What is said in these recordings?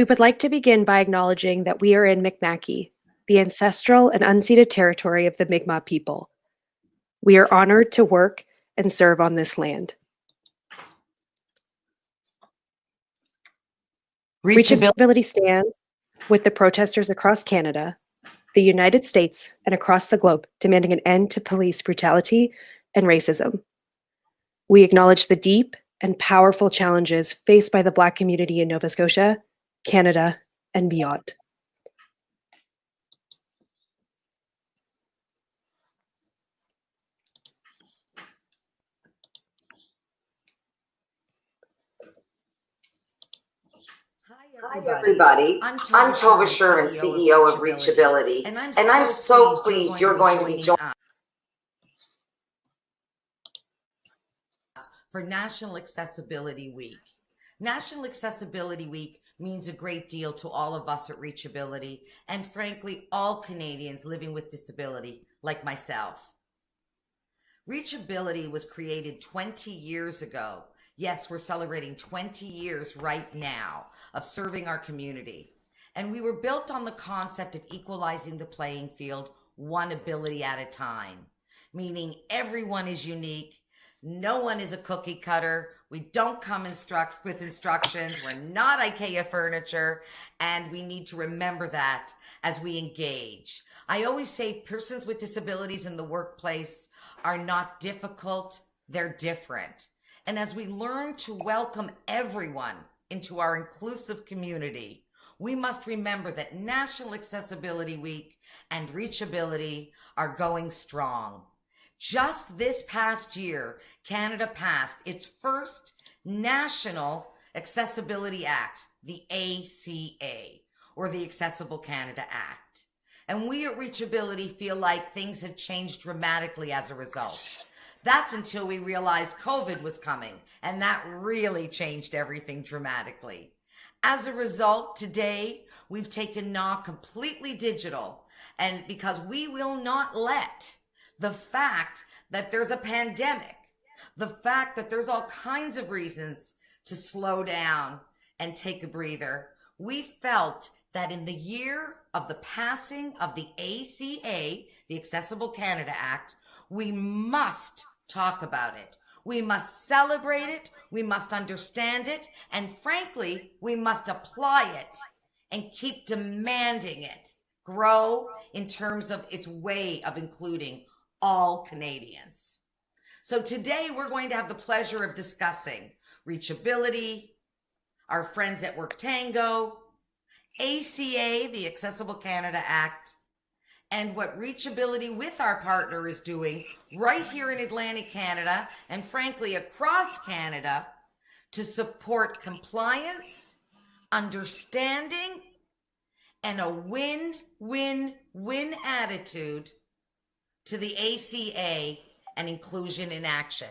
We would like to begin by acknowledging that we are in Mi'kma'ki, the ancestral and unceded territory of the Mi'kmaq people. We are honored to work and serve on this land. reachAbility stands with the protesters across Canada, the United States, and across the globe, demanding an end to police brutality and racism. We acknowledge the deep and powerful challenges faced by the Black community in Nova Scotia, Canada, and beyond. Hi, everybody. I'm Tova Sherman, CEO of reachAbility, and I'm so pleased you're going to be joining us for National Accessibility Week. National Accessibility Week means a great deal to all of us at reachAbility, and frankly, all Canadians living with disability, like myself. reachAbility was created 20 years ago. Yes, we're celebrating 20 years right now of serving our community. And we were built on the concept of equalizing the playing field one ability at a time, meaning everyone is unique. No one is a cookie cutter. We don't come with instructions. We're not IKEA furniture. And we need to remember that as we engage. I always say persons with disabilities in the workplace are not difficult. They're different. And as we learn to welcome everyone into our inclusive community, we must remember that National Accessibility Week and reachAbility are going strong. Just this past year, Canada passed its first National Accessibility Act, the ACA, or the Accessible Canada Act. And we at reachAbility feel like things have changed dramatically as a result. That's until we realized COVID was coming, and that really changed everything dramatically. As a result, today, we've taken NAW completely digital, and because we will not let the fact that there's a pandemic, the fact that there's all kinds of reasons to slow down and take a breather, we felt that in the year of the passing of the ACA, the Accessible Canada Act, we must talk about it. We must celebrate it. We must understand it. And frankly, we must apply it and keep demanding it grow in terms of its way of including all Canadians. So today we're going to have the pleasure of discussing reachAbility, our friends at WorkTango, ACA, the Accessible Canada Act, and what reachAbility with our partner is doing right here in Atlantic Canada and frankly across Canada to support compliance, understanding, and a win-win-win attitude to the ACA and inclusion in action.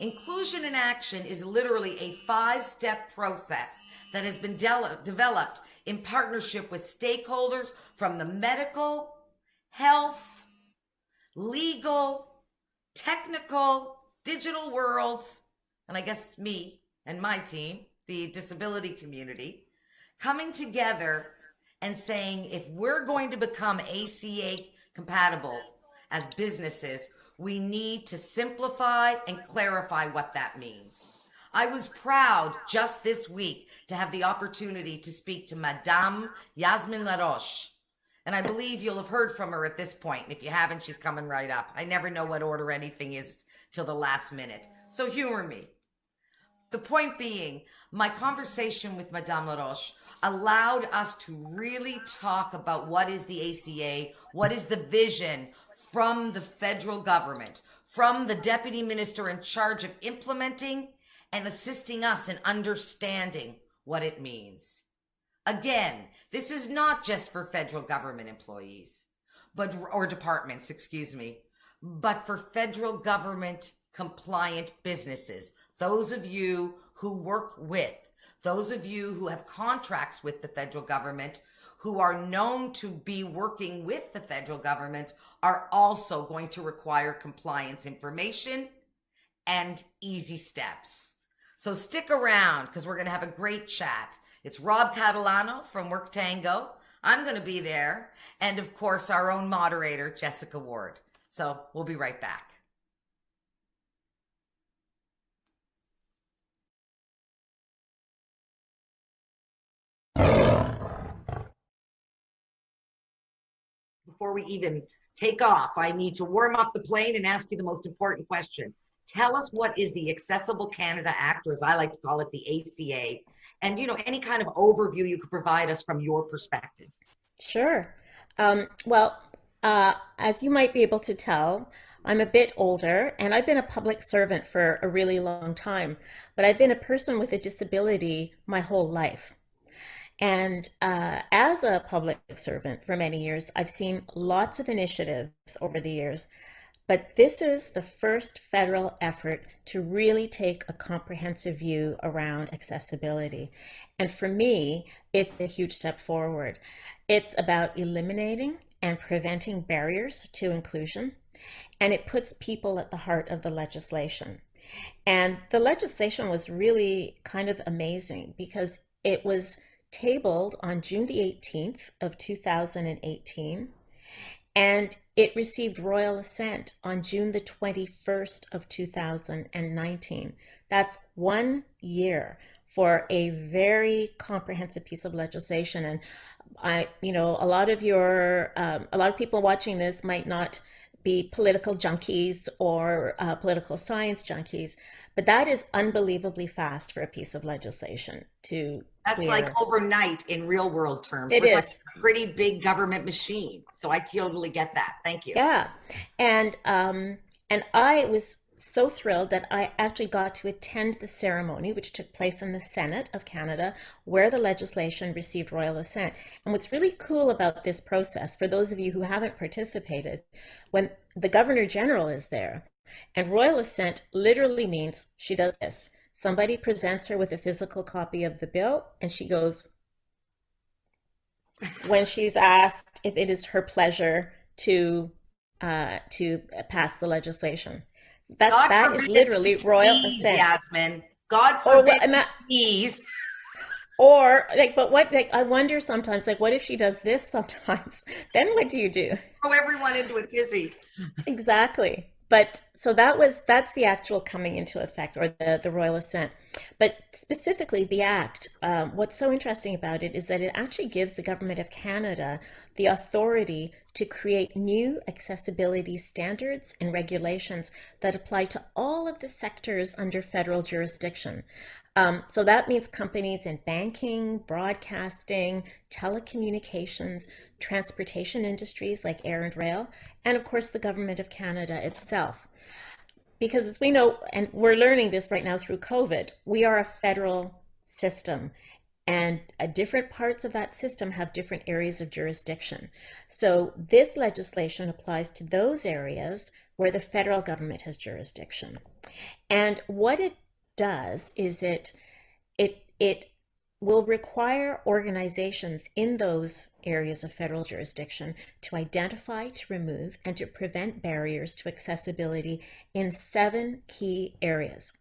Inclusion in action is literally a 5-step process that has been developed in partnership with stakeholders from the medical, health, legal, technical, digital worlds, and I guess me and my team, the disability community, coming together and saying if we're going to become ACA compatible as businesses, we need to simplify and clarify what that means. I was proud just this week to have the opportunity to speak to Madame Yazmin LaRoche. And I believe you'll have heard from her at this point. And if you haven't, she's coming right up. I never know what order anything is till the last minute. So humor me. The point being, my conversation with Madame LaRoche allowed us to really talk about what is the ACA, what is the vision from the federal government, from the deputy minister in charge of implementing and assisting us in understanding what it means. Again, this is not just for federal government employees, or departments, but for federal government compliant businesses. Those of you who work with, those of you who have contracts with the federal government, who are known to be working with the federal government, are also going to require compliance information and easy steps. So stick around because we're going to have a great chat. It's Rob Catalano from WorkTango. I'm going to be there. And of course, our own moderator, Jessica Ward. So we'll be right back. Before we even take off, I need to warm up the plane and ask you the most important question. Tell us, what is the Accessible Canada Act, or as I like to call it, the ACA, and any kind of overview you could provide us from your perspective. Sure. Well, as you might be able to tell, I'm a bit older and I've been a public servant for a really long time, but I've been a person with a disability my whole life. And as a public servant for many years, I've seen lots of initiatives over the years, but this is the first federal effort to really take a comprehensive view around accessibility. And for me, it's a huge step forward. It's about eliminating and preventing barriers to inclusion, and it puts people at the heart of the legislation. And the legislation was really kind of amazing because it was tabled on June the 18th of 2018, and it received royal assent on June the 21st of 2019. That's 1 year for a very comprehensive piece of legislation. And a lot of people watching this might not be political junkies or political science junkies, but that is unbelievably fast for a piece of legislation to That's clear. like overnight in real world terms. It It's is. like a pretty big government machine. So I totally get that. Thank you. Yeah. And I was so thrilled that I actually got to attend the ceremony, which took place in the Senate of Canada, where the legislation received royal assent. And what's really cool about this process, for those of you who haven't participated, when the Governor General is there, and royal assent literally means she does this. Somebody presents her with a physical copy of the bill, and she goes, when she's asked if it is her pleasure to pass the legislation. That is literally royal assent. Yasmin. God forbid, please. Or but what? I wonder sometimes, what if she does this sometimes? Then what do you do? Throw everyone into a tizzy. Exactly. But so that's the actual coming into effect, or the royal assent. But specifically the act, what's so interesting about it is that it actually gives the Government of Canada the authority to create new accessibility standards and regulations that apply to all of the sectors under federal jurisdiction. So that means companies in banking, broadcasting, telecommunications, transportation industries like air and rail, and of course the Government of Canada itself. Because as we know, and we're learning this right now through COVID, we are a federal system, and different parts of that system have different areas of jurisdiction. So this legislation applies to those areas where the federal government has jurisdiction. And what it does is it will require organizations in those areas of federal jurisdiction to identify, to remove, and to prevent barriers to accessibility in 7 key areas.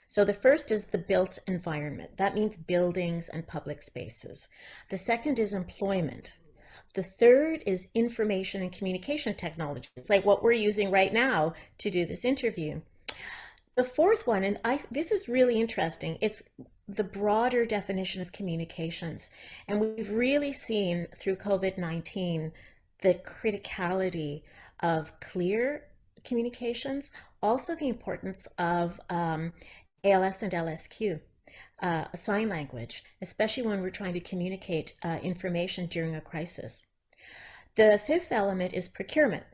So the first is the built environment. That means buildings and public spaces. The second is employment. The third is information and communication technology. It's like what we're using right now to do this interview. The fourth one, and this is really interesting, it's the broader definition of communications. And we've really seen through COVID-19 the criticality of clear communications, also the importance of ALS and LSQ, sign language, especially when we're trying to communicate information during a crisis. The fifth element is procurement,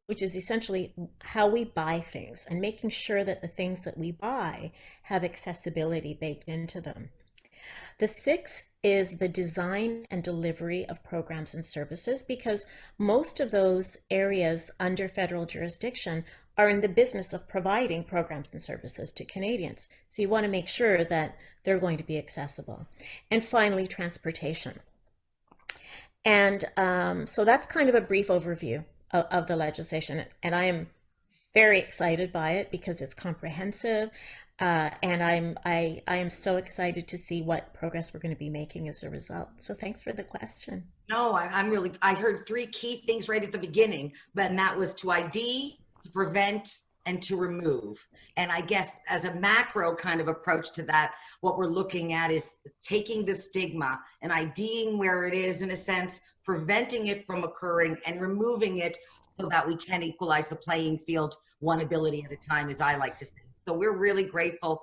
which is essentially how we buy things and making sure that the things that we buy have accessibility baked into them. The sixth is the design and delivery of programs and services, because most of those areas under federal jurisdiction are in the business of providing programs and services to Canadians. So you want to make sure that they're going to be accessible. And finally, transportation. And so that's kind of a brief overview of the legislation. And I am very excited by it because it's comprehensive. And I am so excited to see what progress we're going to be making as a result. So thanks for the question. No, I'm really, I heard three key things right at the beginning, but and that was to ID, to prevent, and to remove. And I guess as a macro kind of approach to that, what we're looking at is taking the stigma and IDing where it is, in a sense, preventing it from occurring and removing it so that we can equalize the playing field one ability at a time, as I like to say. So we're really grateful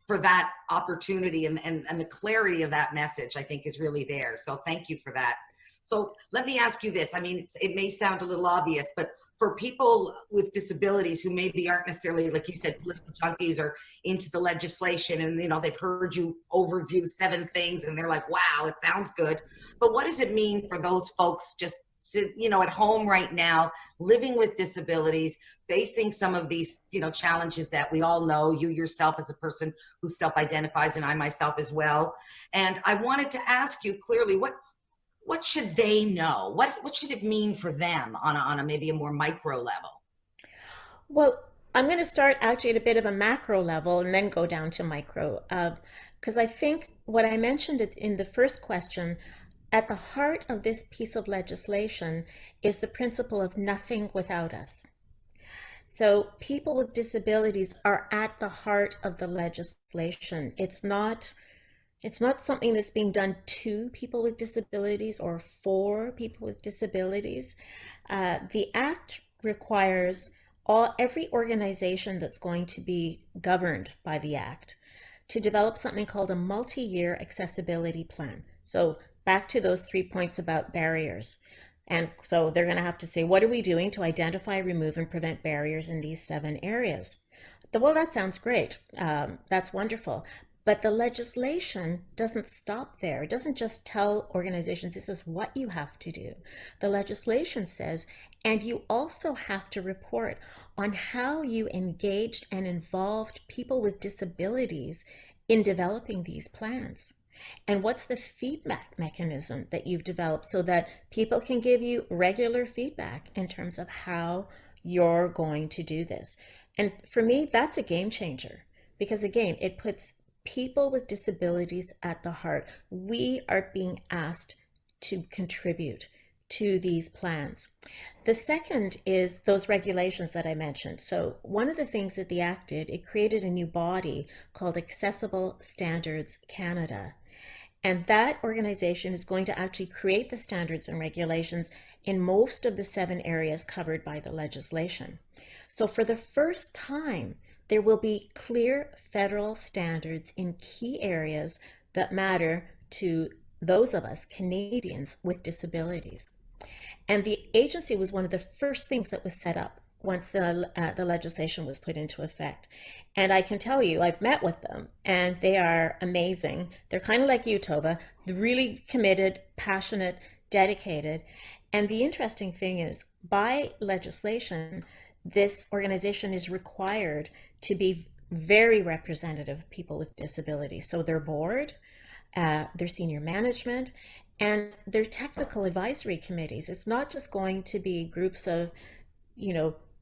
for that opportunity, and the clarity of that message, I think, is really there. So thank you for that. So let me ask you this. I mean, it may sound a little obvious, but for people with disabilities who maybe aren't necessarily, like you said, political junkies or into the legislation, and you know, they've heard you overview 7 things and they're like, wow, it sounds good. But what does it mean for those folks just you know, at home right now, living with disabilities, facing some of these, you know, challenges that we all know, you yourself as a person who self-identifies, and I myself as well. And I wanted to ask you clearly, what should they know? What should it mean for them on a maybe a more micro level? Well, I'm going to start actually at a bit of a macro level and then go down to micro. Because I think what I mentioned in the first question, at the heart of this piece of legislation is the principle of nothing without us. So people with disabilities are at the heart of the legislation. It's not something that's being done to people with disabilities or for people with disabilities. The Act requires every organization that's going to be governed by the Act to develop something called a multi-year accessibility plan. So back to those 3 points about barriers. And so they're going to have to say, what are we doing to identify, remove, and prevent barriers in these 7 areas? Well, that sounds great. That's wonderful. But the legislation doesn't stop there. It doesn't just tell organizations this is what you have to do. The legislation says, and you also have to report on how you engaged and involved people with disabilities in developing these plans. And what's the feedback mechanism that you've developed so that people can give you regular feedback in terms of how you're going to do this? And for me, that's a game changer because, again, it puts people with disabilities at the heart. We are being asked to contribute to these plans. The second is those regulations that I mentioned. So one of the things that the Act did, it created a new body called Accessible Standards Canada. And that organization is going to actually create the standards and regulations in most of the 7 areas covered by the legislation. So for the first time, there will be clear federal standards in key areas that matter to those of us Canadians with disabilities. And the agency was one of the first things that was set up once the legislation was put into effect. And I can tell you, I've met with them and they are amazing. They're kind of like you, Tova, really committed, passionate, dedicated. And the interesting thing is, by legislation, this organization is required to be very representative of people with disabilities. So their board, their senior management, and their technical advisory committees. It's not just going to be groups of,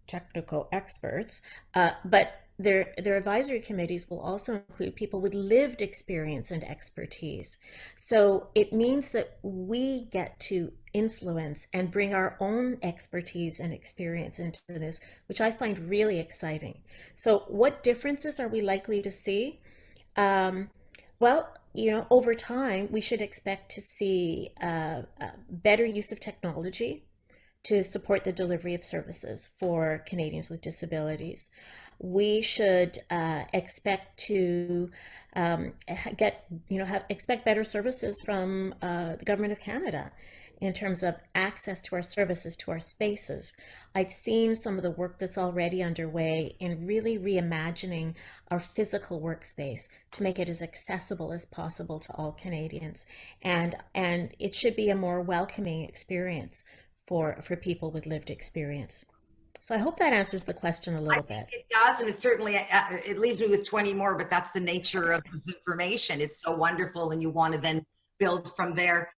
technical experts, but their advisory committees will also include people with lived experience and expertise. So it means that we get to influence and bring our own expertise and experience into this, which I find really exciting. So what differences are we likely to see? Well, over time, we should expect to see better use of technology to support the delivery of services for Canadians with disabilities. We should expect to expect better services from the Government of Canada in terms of access to our services, to our spaces. I've seen some of the work that's already underway in really reimagining our physical workspace to make it as accessible as possible to all Canadians. And it should be a more welcoming experience for people with lived experience. So I hope that answers the question a little bit. It does, and it certainly it leaves me with 20 more, but that's the nature of this information. It's so wonderful, and you want to then build from there.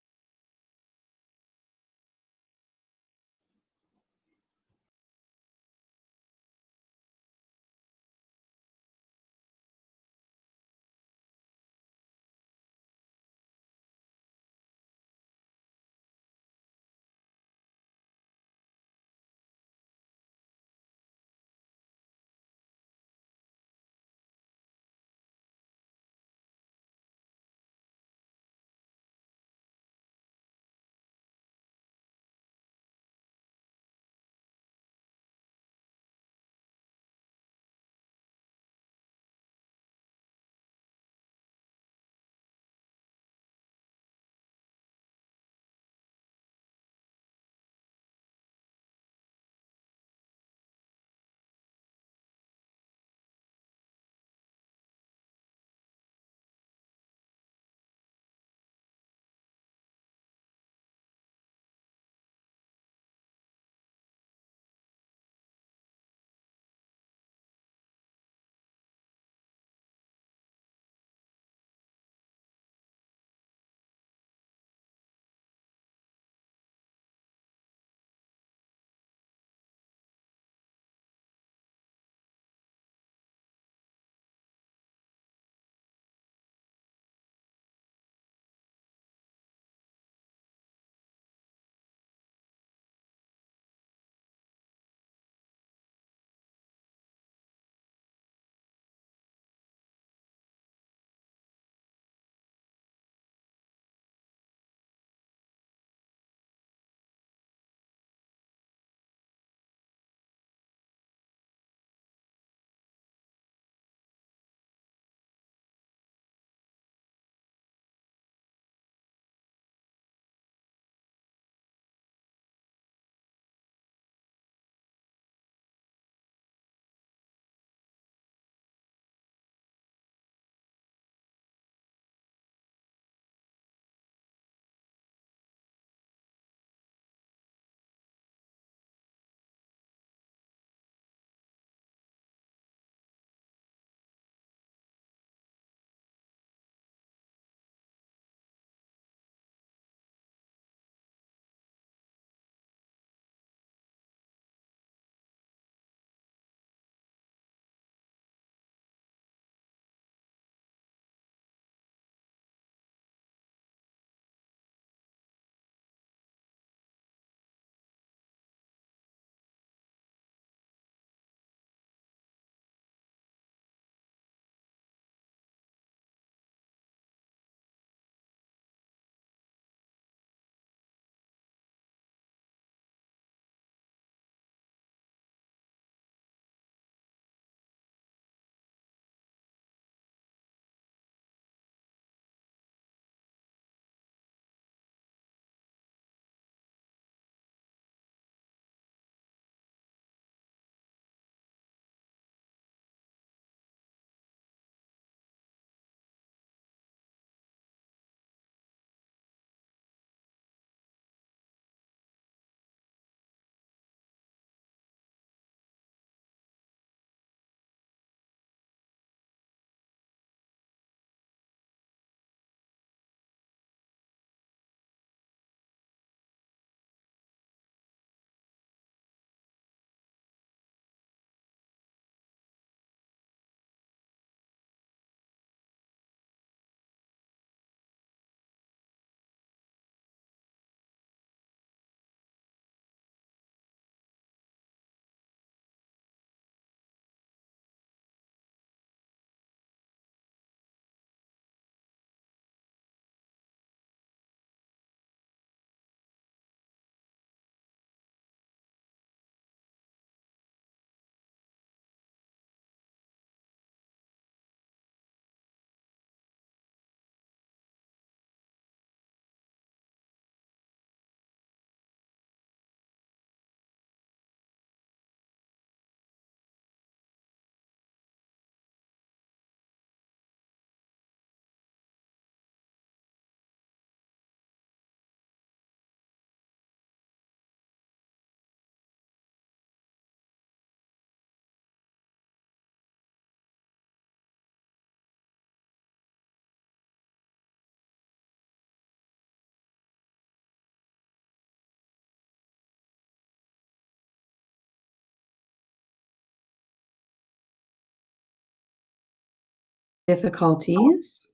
difficulties.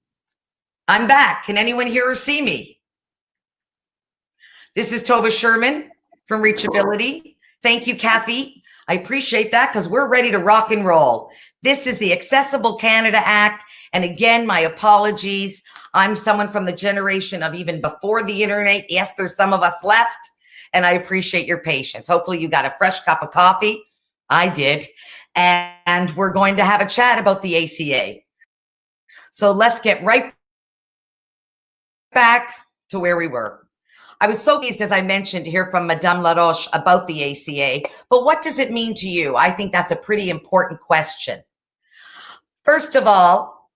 I'm back. Can anyone hear or see me? This is Tova Sherman from reachAbility. Thank you, Kathy. I appreciate that because we're ready to rock and roll. This is the Accessible Canada Act. And again, my apologies. I'm someone from the generation of even before the internet. Yes, there's some of us left, and I appreciate your patience. Hopefully you got a fresh cup of coffee. I did. And we're going to have a chat about the ACA. So let's get right back to where we were. I was so pleased, as I mentioned, to hear from Madame LaRoche about the ACA, but what does it mean to you? I think that's a pretty important question. First of all,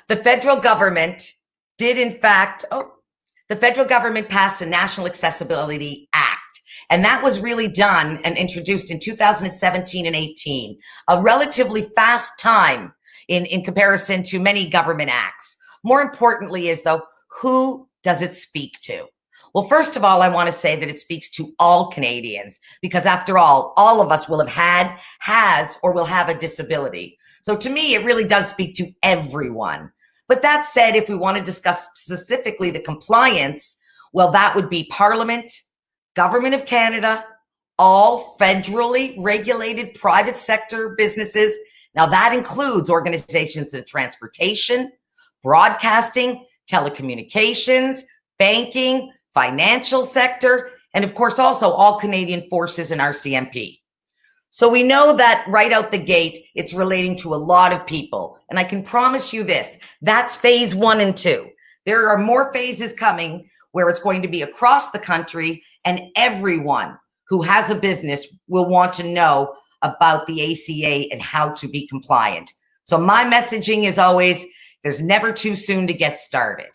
the federal government did in fact, the federal government passed a National Accessibility Act, and that was really done and introduced in 2017 and 18, a relatively fast time in comparison to many government acts. More importantly is, though, who does it speak to? Well, first of all, I want to say that it speaks to all Canadians because after all of us will have had, has, or will have a disability. So to me, it really does speak to everyone. But that said, if we want to discuss specifically the compliance, well, that would be Parliament, Government of Canada, all federally regulated private sector businesses. Now that includes organizations in transportation, broadcasting, telecommunications, banking, financial sector, and of course also all Canadian forces and RCMP. So we know that right out the gate, it's relating to a lot of people. And I can promise you this, that's phase 1 and 2. There are more phases coming where it's going to be across the country and everyone who has a business will want to know about the ACA and how to be compliant. So my messaging is always, there's never too soon to get started.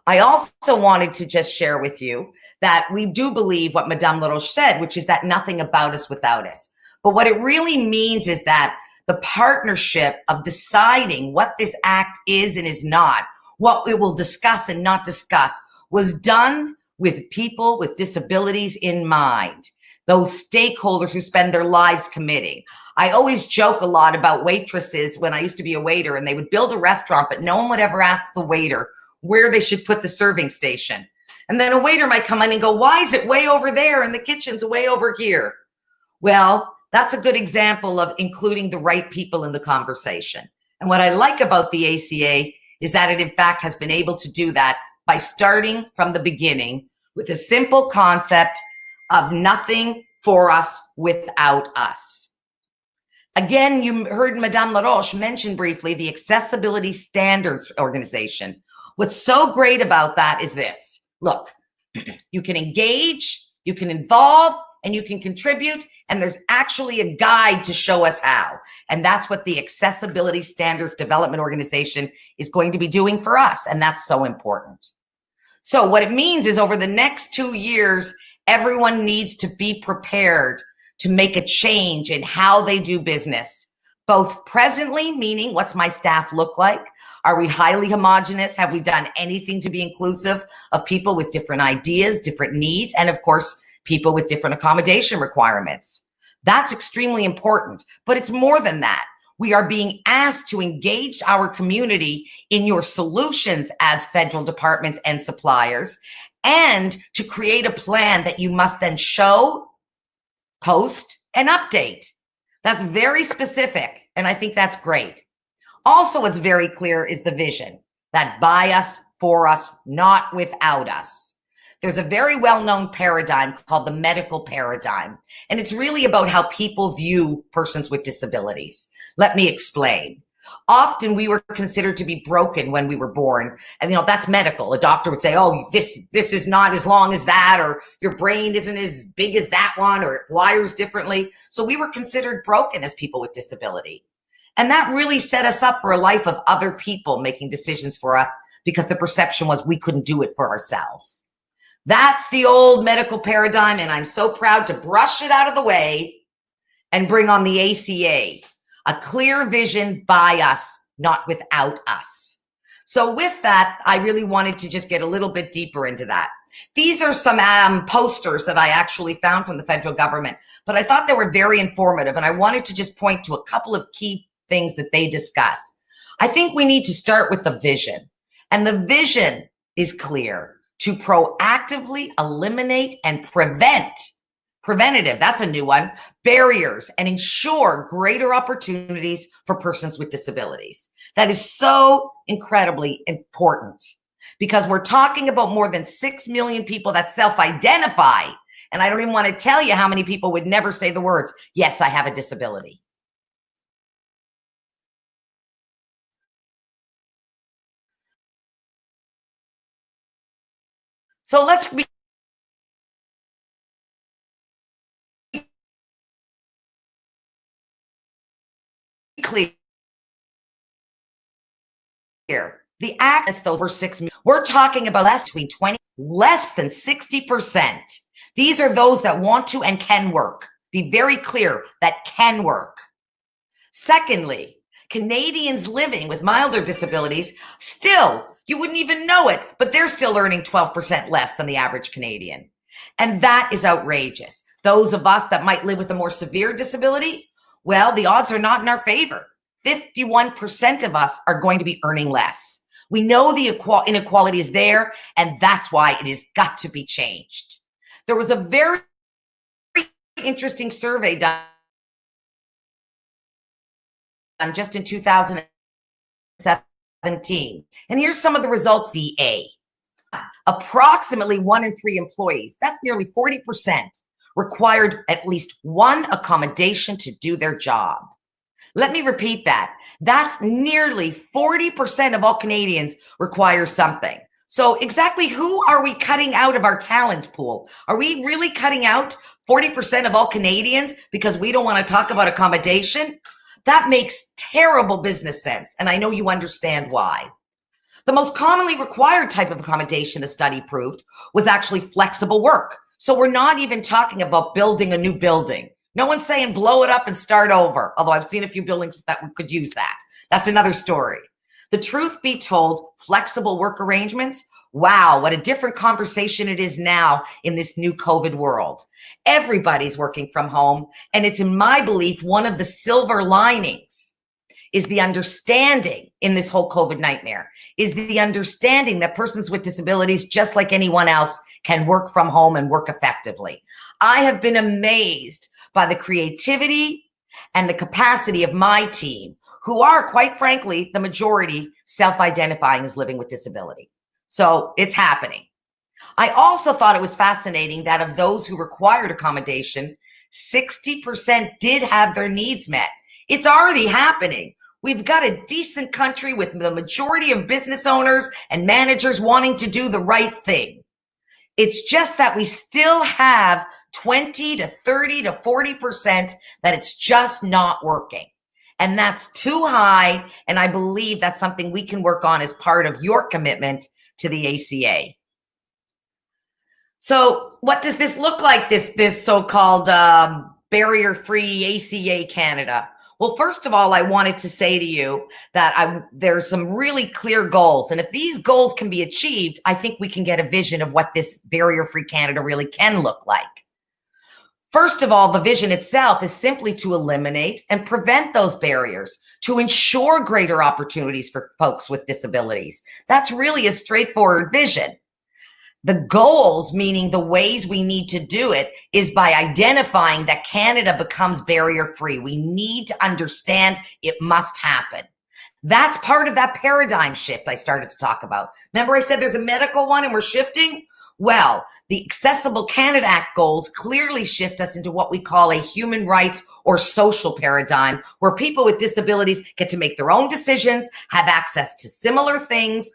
I also wanted to just share with you that we do believe what Madame LaRoche said, which is that nothing about us without us. But what it really means is that the partnership of deciding what this act is and is not, what we will discuss and not discuss, was done with people with disabilities in mind, those stakeholders who spend their lives committing. I always joke a lot about waitresses when I used to be a waiter, and they would build a restaurant, but no one would ever ask the waiter where they should put the serving station. And then a waiter might come in and go, why is it way over there and the kitchen's way over here? Well, that's a good example of including the right people in the conversation. And what I like about the ACA is that it in fact has been able to do that by starting from the beginning with a simple concept of nothing for us without us. Again, you heard Madame LaRoche mention briefly the Accessibility Standards Organization. What's so great about that is this. Look, you can engage, you can involve, and you can contribute, and there's actually a guide to show us how. And that's what the Accessibility Standards Development Organization is going to be doing for us, and that's so important. So what it means is over the next 2 years, everyone needs to be prepared to make a change in how they do business, both presently, meaning what's my staff look like? Are we highly homogenous? Have we done anything to be inclusive of people with different ideas, different needs, and of course, people with different accommodation requirements? That's extremely important, but it's more than that. We are being asked to engage our community in your solutions as federal departments and suppliers, and to create a plan that you must then show, post, and update. That's very specific, and I think that's great. Also, what's very clear is the vision, that by us, for us, not without us. There's a very well-known paradigm called the medical paradigm, and it's really about how people view persons with disabilities. Let me explain. Often we were considered to be broken when we were born, and that's medical. A doctor would say, oh, this is not as long as that, or your brain isn't as big as that one, or it wires differently. So we were considered broken as people with disability. And that really set us up for a life of other people making decisions for us because the perception was we couldn't do it for ourselves. That's the old medical paradigm, and I'm so proud to brush it out of the way and bring on the ACA, a clear vision by us, not without us. So with that, I really wanted to just get a little bit deeper into that. These are some posters that I actually found from the federal government, but I thought they were very informative, and I wanted to just point to a couple of key things that they discuss. I think we need to start with the vision. And the vision is clear: to proactively eliminate and preventative, that's a new one, barriers, and ensure greater opportunities for persons with disabilities. That is so incredibly important because we're talking about more than 6 million people that self-identify. And I don't even want to tell you how many people would never say the words, yes, I have a disability. So let's be clear. The act that's those were 6 million. We're talking about less than 60%. These are those that want to and can work. Be very clear, that can work. Secondly, Canadians living with milder disabilities, still, you wouldn't even know it, but they're still earning 12% less than the average Canadian. And that is outrageous. Those of us that might live with a more severe disability, well, the odds are not in our favor. 51% of us are going to be earning less. We know the inequality is there, and that's why it has got to be changed. There was a very interesting survey done just in 2017. And here's some of the results. The A. Approximately 1 in 3 employees, that's nearly 40%, required at least one accommodation to do their job. Let me repeat that. That's nearly 40% of all Canadians require something. So exactly who are we cutting out of our talent pool? Are we really cutting out 40% of all Canadians because we don't want to talk about accommodation? That makes terrible business sense, and I know you understand why. The most commonly required type of accommodation, the study proved, was actually flexible work. So we're not even talking about building a new building. No one's saying blow it up and start over, although I've seen a few buildings that could use that. That's another story. The truth be told, flexible work arrangements, wow, what a different conversation it is now in this new COVID world. Everybody's working from home, and it's in my belief one of the silver linings is the understanding in this whole COVID nightmare, is the understanding that persons with disabilities, just like anyone else, can work from home and work effectively. I have been amazed by the creativity and the capacity of my team, who are, quite frankly, the majority self-identifying as living with disability. So it's happening. I also thought it was fascinating that of those who required accommodation, 60% did have their needs met. It's already happening. We've got a decent country with the majority of business owners and managers wanting to do the right thing. It's just that we still have 20 to 30 to 40% that it's just not working. And that's too high. And I believe that's something we can work on as part of your commitment to the ACA. So what does this look like, this so-called barrier-free ACA Canada? Well, first of all, I wanted to say to you that there's some really clear goals. And if these goals can be achieved, I think we can get a vision of what this barrier-free Canada really can look like. First of all, the vision itself is simply to eliminate and prevent those barriers, to ensure greater opportunities for folks with disabilities. That's really a straightforward vision. The goals, meaning the ways we need to do it, is by identifying that Canada becomes barrier-free. We need to understand it must happen. That's part of that paradigm shift I started to talk about. Remember I said there's a medical one and we're shifting? Well, the Accessible Canada Act goals clearly shift us into what we call a human rights or social paradigm, where people with disabilities get to make their own decisions, have access to similar things,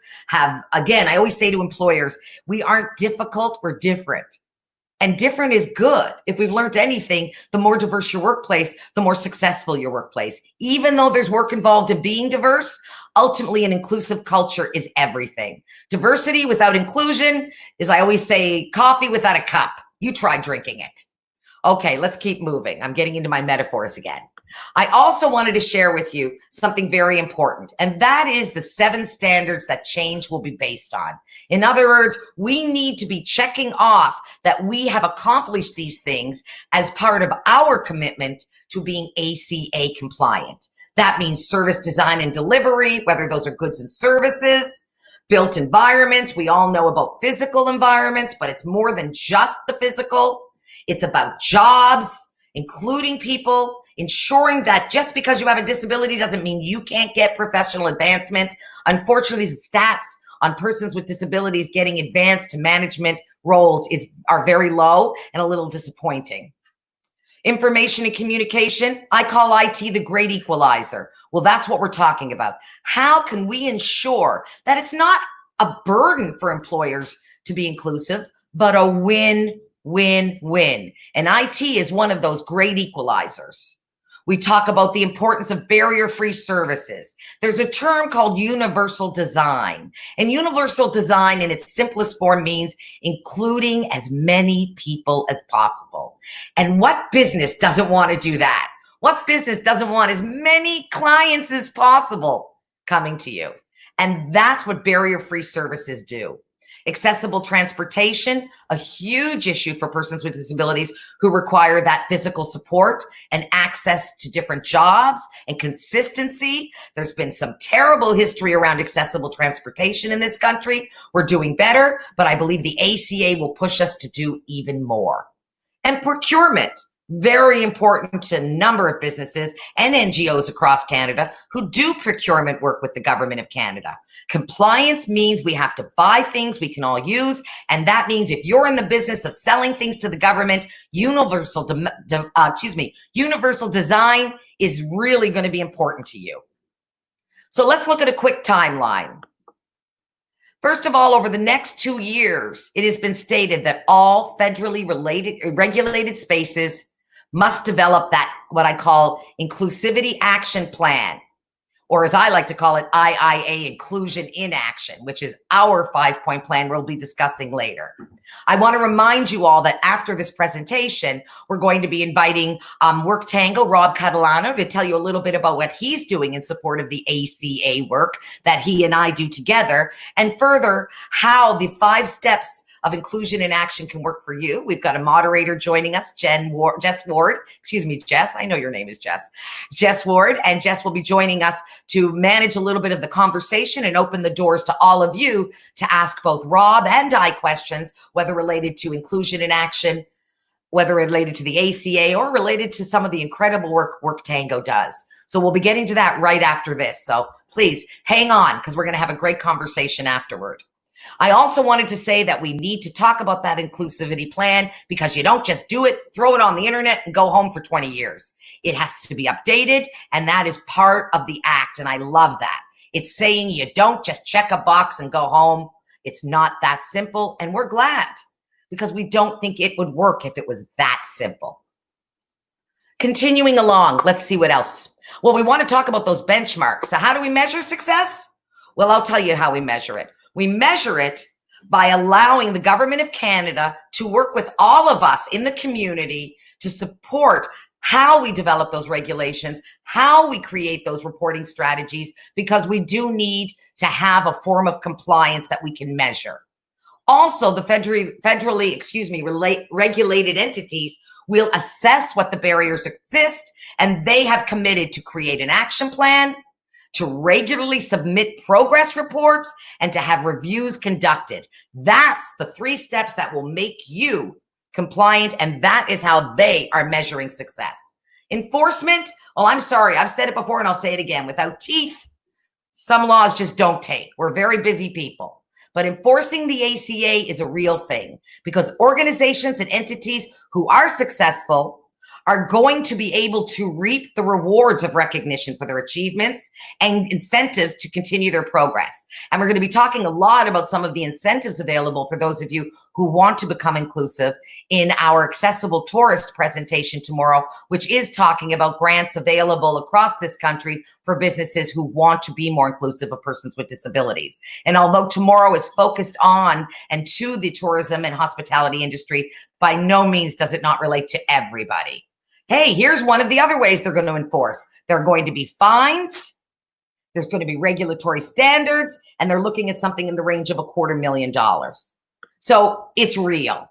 again, I always say to employers, we aren't difficult, we're different. And different is good. If we've learned anything, the more diverse your workplace, the more successful your workplace. Even though there's work involved in being diverse, ultimately an inclusive culture is everything. Diversity without inclusion is, I always say, coffee without a cup. You try drinking it. Okay, let's keep moving. I'm getting into my metaphors again. I also wanted to share with you something very important, and that is the 7 standards that change will be based on. In other words, we need to be checking off that we have accomplished these things as part of our commitment to being ACA compliant. That means service design and delivery, whether those are goods and services, built environments. We all know about physical environments, but it's more than just the physical. It's about jobs, including people, ensuring that just because you have a disability doesn't mean you can't get professional advancement. Unfortunately, the stats on persons with disabilities getting advanced to management roles are very low and a little disappointing. Information and communication, I call IT the great equalizer. Well, that's what we're talking about. How can we ensure that it's not a burden for employers to be inclusive, but a win-win-win? And IT is one of those great equalizers. We talk about the importance of barrier-free services. There's a term called universal design. And universal design in its simplest form means including as many people as possible. And what business doesn't want to do that? What business doesn't want as many clients as possible coming to you? And that's what barrier-free services do. Accessible transportation, a huge issue for persons with disabilities who require that physical support and access to different jobs and consistency. There's been some terrible history around accessible transportation in this country. We're doing better, but I believe the ACA will push us to do even more. And procurement, very important to a number of businesses and NGOs across Canada who do procurement work with the Government of Canada. Compliance means we have to buy things we can all use, and that means if you're in the business of selling things to the government, universal design is really going to be important to you. So let's look at a quick timeline. First of all, over the next 2 years, it has been stated that all federally regulated spaces must develop that, what I call inclusivity action plan, or as I like to call it, IIA, inclusion in action, which is our 5-point plan we'll be discussing later. I want to remind you all that after this presentation, we're going to be inviting WorkTango, Rob Catalano, to tell you a little bit about what he's doing in support of the ACA work that he and I do together, and further, how the 5 steps of inclusion in action can work for you. We've got a moderator joining us, Jess Ward. Excuse me, Jess. I know your name is Jess. Jess Ward. And Jess will be joining us to manage a little bit of the conversation and open the doors to all of you to ask both Rob and I questions, whether related to inclusion in action, whether related to the ACA, or related to some of the incredible work WorkTango does. So we'll be getting to that right after this. So please hang on, because we're going to have a great conversation afterward. I also wanted to say that we need to talk about that inclusivity plan, because you don't just do it, throw it on the internet and go home for 20 years. It has to be updated, and that is part of the act, and I love that. It's saying you don't just check a box and go home. It's not that simple, and we're glad, because we don't think it would work if it was that simple. Continuing along, let's see what else. Well, we want to talk about those benchmarks. So how do we measure success? Well, I'll tell you how we measure it. We measure it by allowing the Government of Canada to work with all of us in the community to support how we develop those regulations, how we create those reporting strategies, because we do need to have a form of compliance that we can measure. Also, the federally regulated entities will assess what the barriers exist, and they have committed to create an action plan, to regularly submit progress reports, and to have reviews conducted. That's the 3 steps that will make you compliant, and that is how they are measuring success. Enforcement, well, I'm sorry, I've said it before and I'll say it again. Without teeth, some laws just don't take. We're very busy people. But enforcing the ACA is a real thing, because organizations and entities who are successful are going to be able to reap the rewards of recognition for their achievements and incentives to continue their progress. And we're going to be talking a lot about some of the incentives available for those of you who want to become inclusive in our Accessible Tourist presentation tomorrow, which is talking about grants available across this country for businesses who want to be more inclusive of persons with disabilities. And although tomorrow is focused on and to the tourism and hospitality industry, by no means does it not relate to everybody. Hey, here's one of the other ways they're going to enforce. There are going to be fines, there's going to be regulatory standards, and they're looking at something in the range of $250,000. So it's real.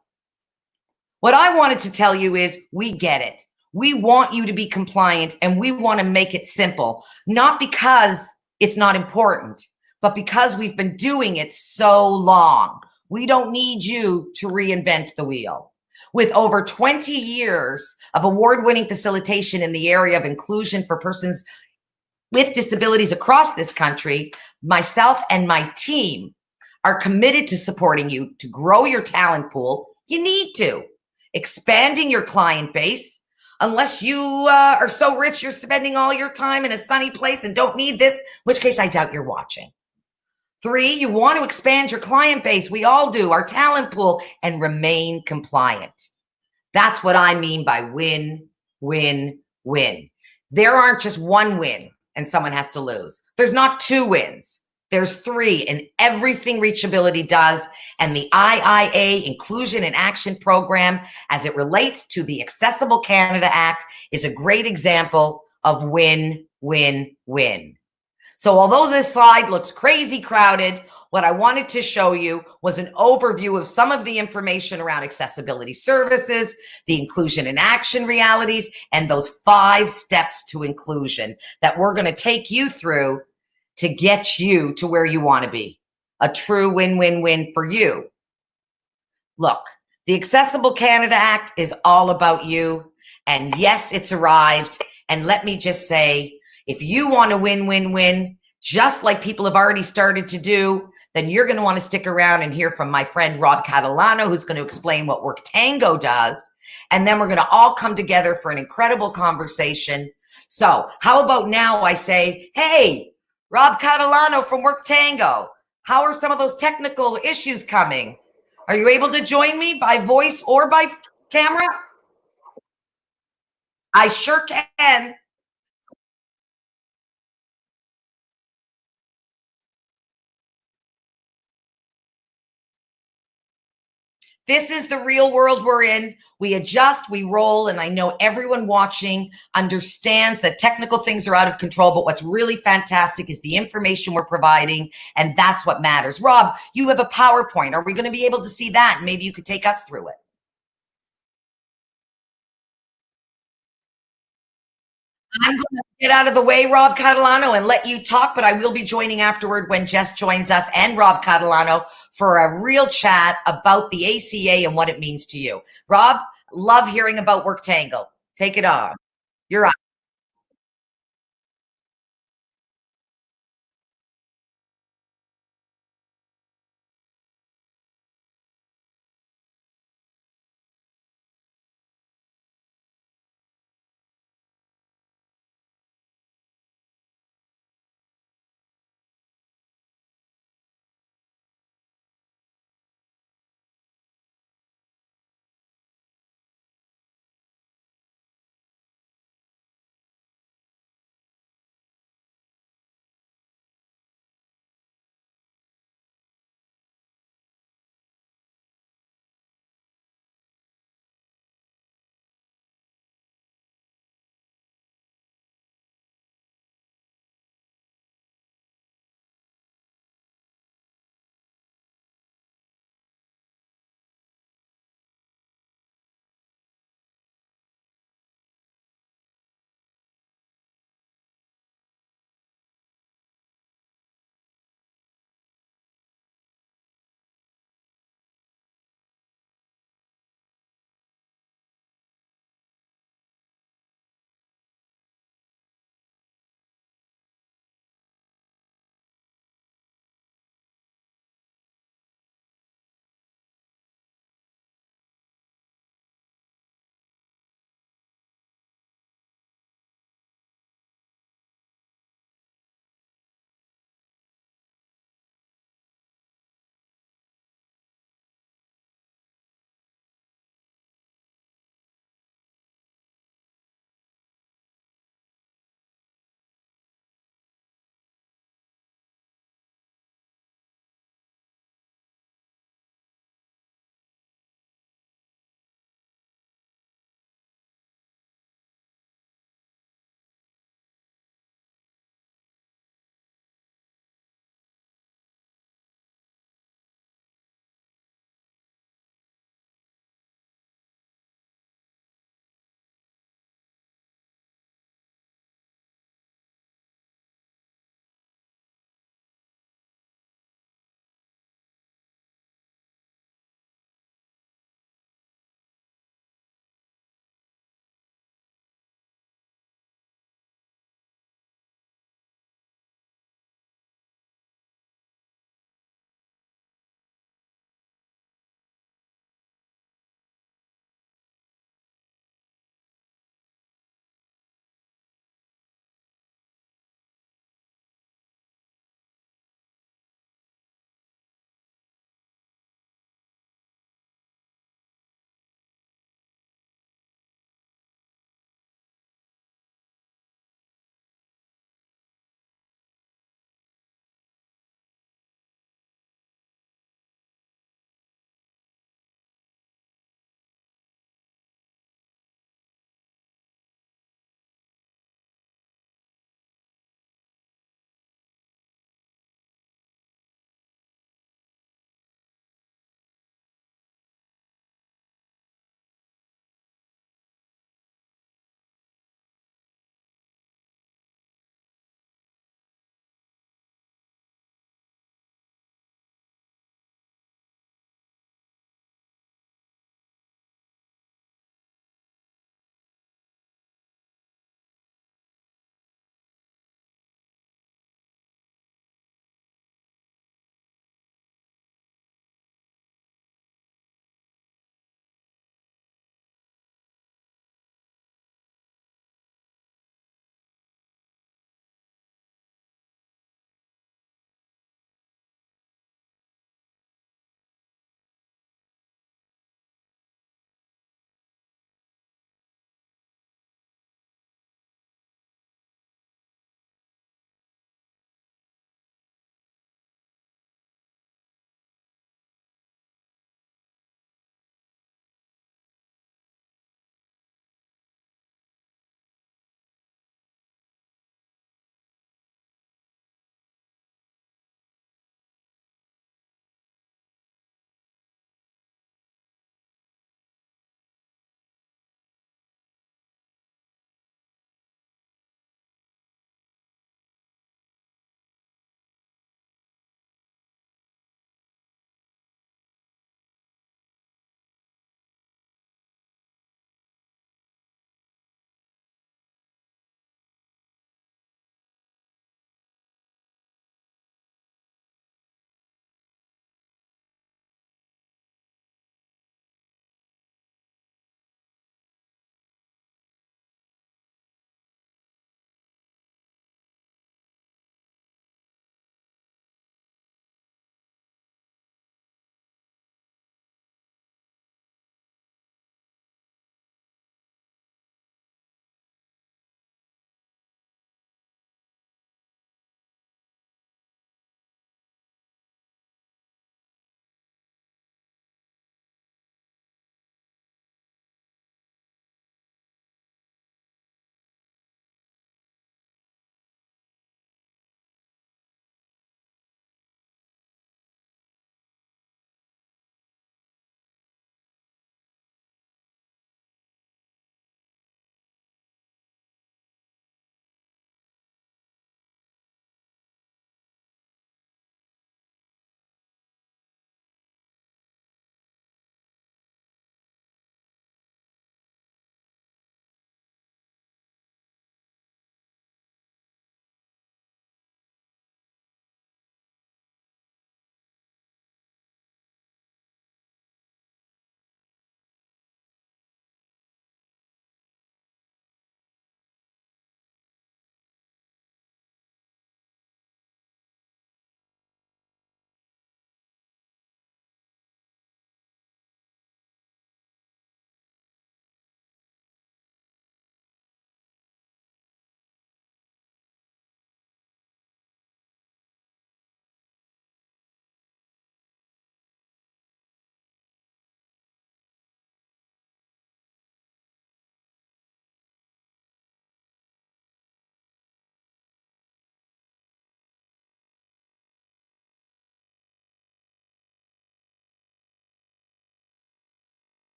What I wanted to tell you is we get it. We want you to be compliant, and we want to make it simple, not because it's not important, but because we've been doing it so long. We don't need you to reinvent the wheel. With over 20 years of award-winning facilitation in the area of inclusion for persons with disabilities across this country, myself and my team are committed to supporting you to grow your talent pool. You need to. Expanding your client base. Unless you are so rich you're spending all your time in a sunny place and don't need this, in which case I doubt you're watching. 3, you want to expand your client base. We all do. Our talent pool, and remain compliant. That's what I mean by win, win, win. There aren't just one win and someone has to lose. There's not 2 wins. There's 3 in everything reachAbility does. And the IIA Inclusion in Action Program, as it relates to the Accessible Canada Act, is a great example of win, win, win. So although this slide looks crazy crowded, what I wanted to show you was an overview of some of the information around accessibility services, the inclusion in action realities, and those 5 steps to inclusion that we're going to take you through to get you to where you want to be. A true win-win-win for you. Look, the Accessible Canada Act is all about you. And yes, it's arrived. And let me just say, if you want to win-win-win, just like people have already started to do, then you're going to want to stick around and hear from my friend Rob Catalano, who's going to explain what WorkTango does. And then we're going to all come together for an incredible conversation. So how about now I say, hey, Rob Catalano from WorkTango, how are some of those technical issues coming? Are you able to join me by voice or by camera? I sure can. This is the real world we're in. We adjust, we roll, and I know everyone watching understands that technical things are out of control, but what's really fantastic is the information we're providing, and that's what matters. Rob, you have a PowerPoint. Are we going to be able to see that? Maybe you could take us through it. I'm going to get out of the way, Rob Catalano, and let you talk, but I will be joining afterward when Jess joins us and Rob Catalano for a real chat about the ACA and what it means to you. Rob, love hearing about WorkTango. Take it on. You're up.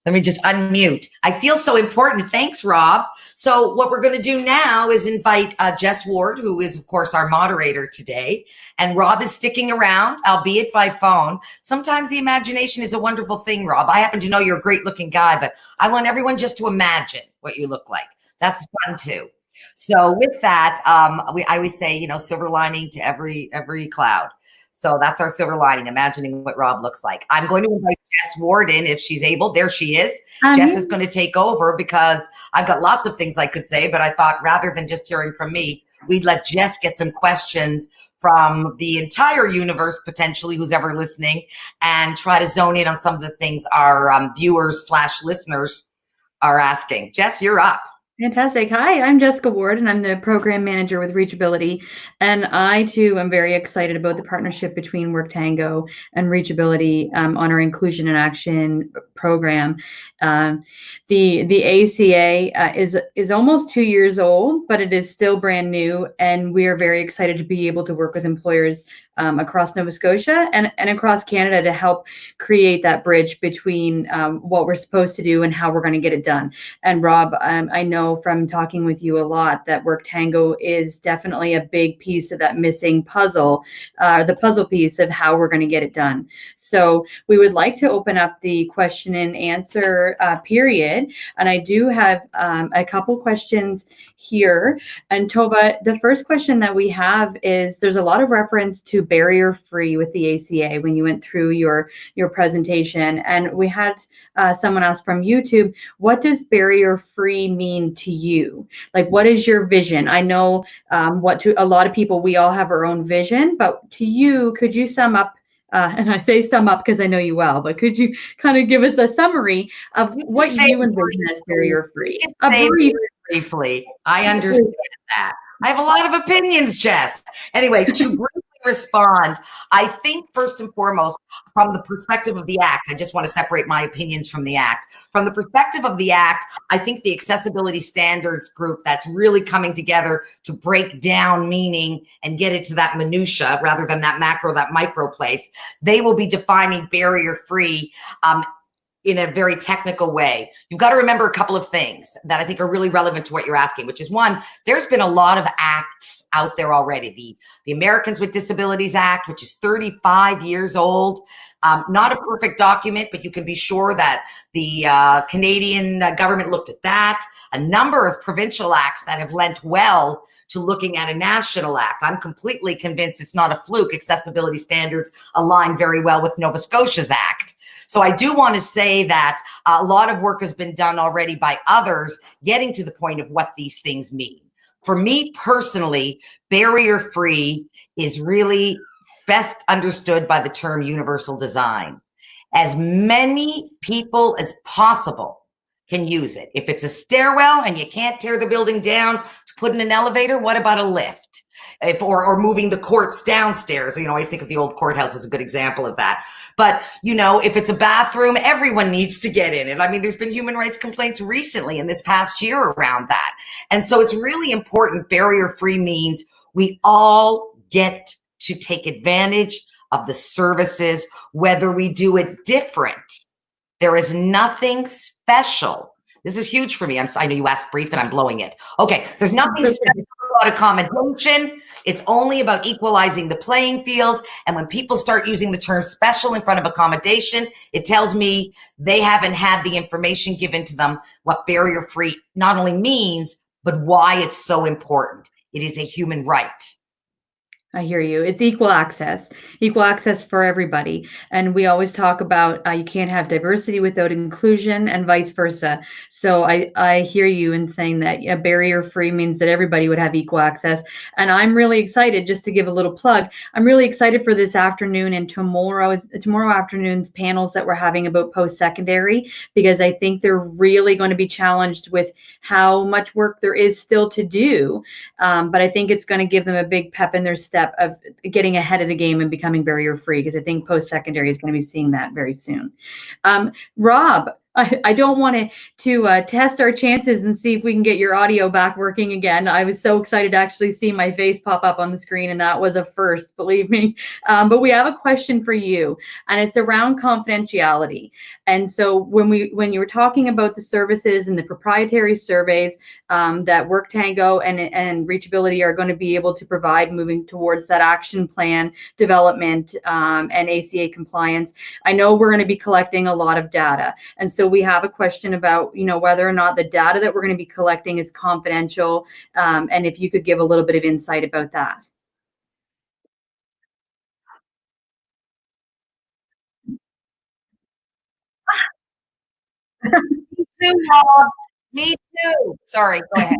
Let me just unmute. I feel so important. Thanks, Rob. So what we're going to do now is invite Jess Ward, who is, of course, our moderator today. And Rob is sticking around, albeit by phone. Sometimes the imagination is a wonderful thing, Rob. I happen to know you're a great-looking guy, but I want everyone just to imagine what you look like. That's fun, too. So with that, I always say, you know, silver lining to every cloud. So that's our silver lining, imagining what Rob looks like. I'm going to invite Jess Ward in if she's able. There she is. Jess is going to take over because I've got lots of things I could say, but I thought rather than just hearing from me, we'd let Jess get some questions from the entire universe, potentially, who's ever listening, and try to zone in on some of the things our viewers/listeners are asking. Jess, you're up. Fantastic. Hi, I'm Jessica Ward, and I'm the program manager with reachAbility. And I, too, am very excited about the partnership between WorkTango and reachAbility on our Inclusion in Action program. The ACA is almost 2 years old, but it is still brand new. And we are very excited to be able to work with employers across Nova Scotia and across Canada to help create that bridge between what we're supposed to do and how we're going to get it done. And Rob, I know from talking with you a lot that WorkTango is definitely a big piece of that missing puzzle, the puzzle piece of how we're going to get it done. So we would like to open up the question and answer period. And I do have a couple questions here. And Tova, the first question that we have is there's a lot of reference to barrier-free with the ACA when you went through your presentation. And we had someone ask from YouTube, what does barrier-free mean to you? Like, what is your vision? I know what to a lot of people, we all have our own vision, but to you, could you sum up, and I say sum up because I know you well, but could you kind of give us a summary of what you envision as barrier-free? Briefly, I understand that. I have a lot of opinions, Jess. Anyway, to briefly respond, I think first and foremost, from the perspective of the Act, I just want to separate my opinions from the Act. From the perspective of the Act, I think the accessibility standards group that's really coming together to break down meaning and get it to that minutia rather than that macro, that micro place, they will be defining barrier-free in a very technical way. You've got to remember a couple of things that I think are really relevant to what you're asking, which is one, there's been a lot of acts out there already. The Americans with Disabilities Act, which is 35 years old, not a perfect document, but you can be sure that the Canadian government looked at that. A number of provincial acts that have lent well to looking at a national act. I'm completely convinced it's not a fluke. Accessibility standards align very well with Nova Scotia's act. So I do want to say that a lot of work has been done already by others getting to the point of what these things mean. For me personally, barrier-free is really best understood by the term universal design. As many people as possible can use it. If it's a stairwell and you can't tear the building down to put in an elevator, what about a lift? Or moving the courts downstairs. You know, I always think of the old courthouse as a good example of that. But, you know, if it's a bathroom, everyone needs to get in it. I mean, there's been human rights complaints recently in this past year around that. And so it's really important. Barrier-free means we all get to take advantage of the services, whether we do it different. There is nothing special. This is huge for me. I know you asked brief and I'm blowing it. Okay, there's nothing special about accommodation. It's only about equalizing the playing field. And when people start using the term special in front of accommodation, it tells me they haven't had the information given to them what barrier-free not only means, but why it's so important. It is a human right. I hear you. It's equal access for everybody. And we always talk about you can't have diversity without inclusion and vice versa. So I hear you in saying that barrier-free means that everybody would have equal access. And I'm really excited, just to give a little plug, I'm really excited for this afternoon and tomorrow afternoon's panels that we're having about post-secondary, because I think they're really going to be challenged with how much work there is still to do. But I think it's going to give them a big pep in their step of getting ahead of the game and becoming barrier-free, because I think post-secondary is going to be seeing that very soon. Rob, I don't want to test our chances and see if we can get your audio back working again. I was so excited to actually see my face pop up on the screen, and that was a first, believe me. But we have a question for you, and it's around confidentiality. And so when you were talking about the services and the proprietary surveys that WorkTango and reachAbility are going to be able to provide moving towards that action plan development and ACA compliance, I know we're going to be collecting a lot of data. And so we have a question about, whether or not the data that we're going to be collecting is confidential, and if you could give a little bit of insight about that. Me too, Rob. Me too. Sorry, go ahead.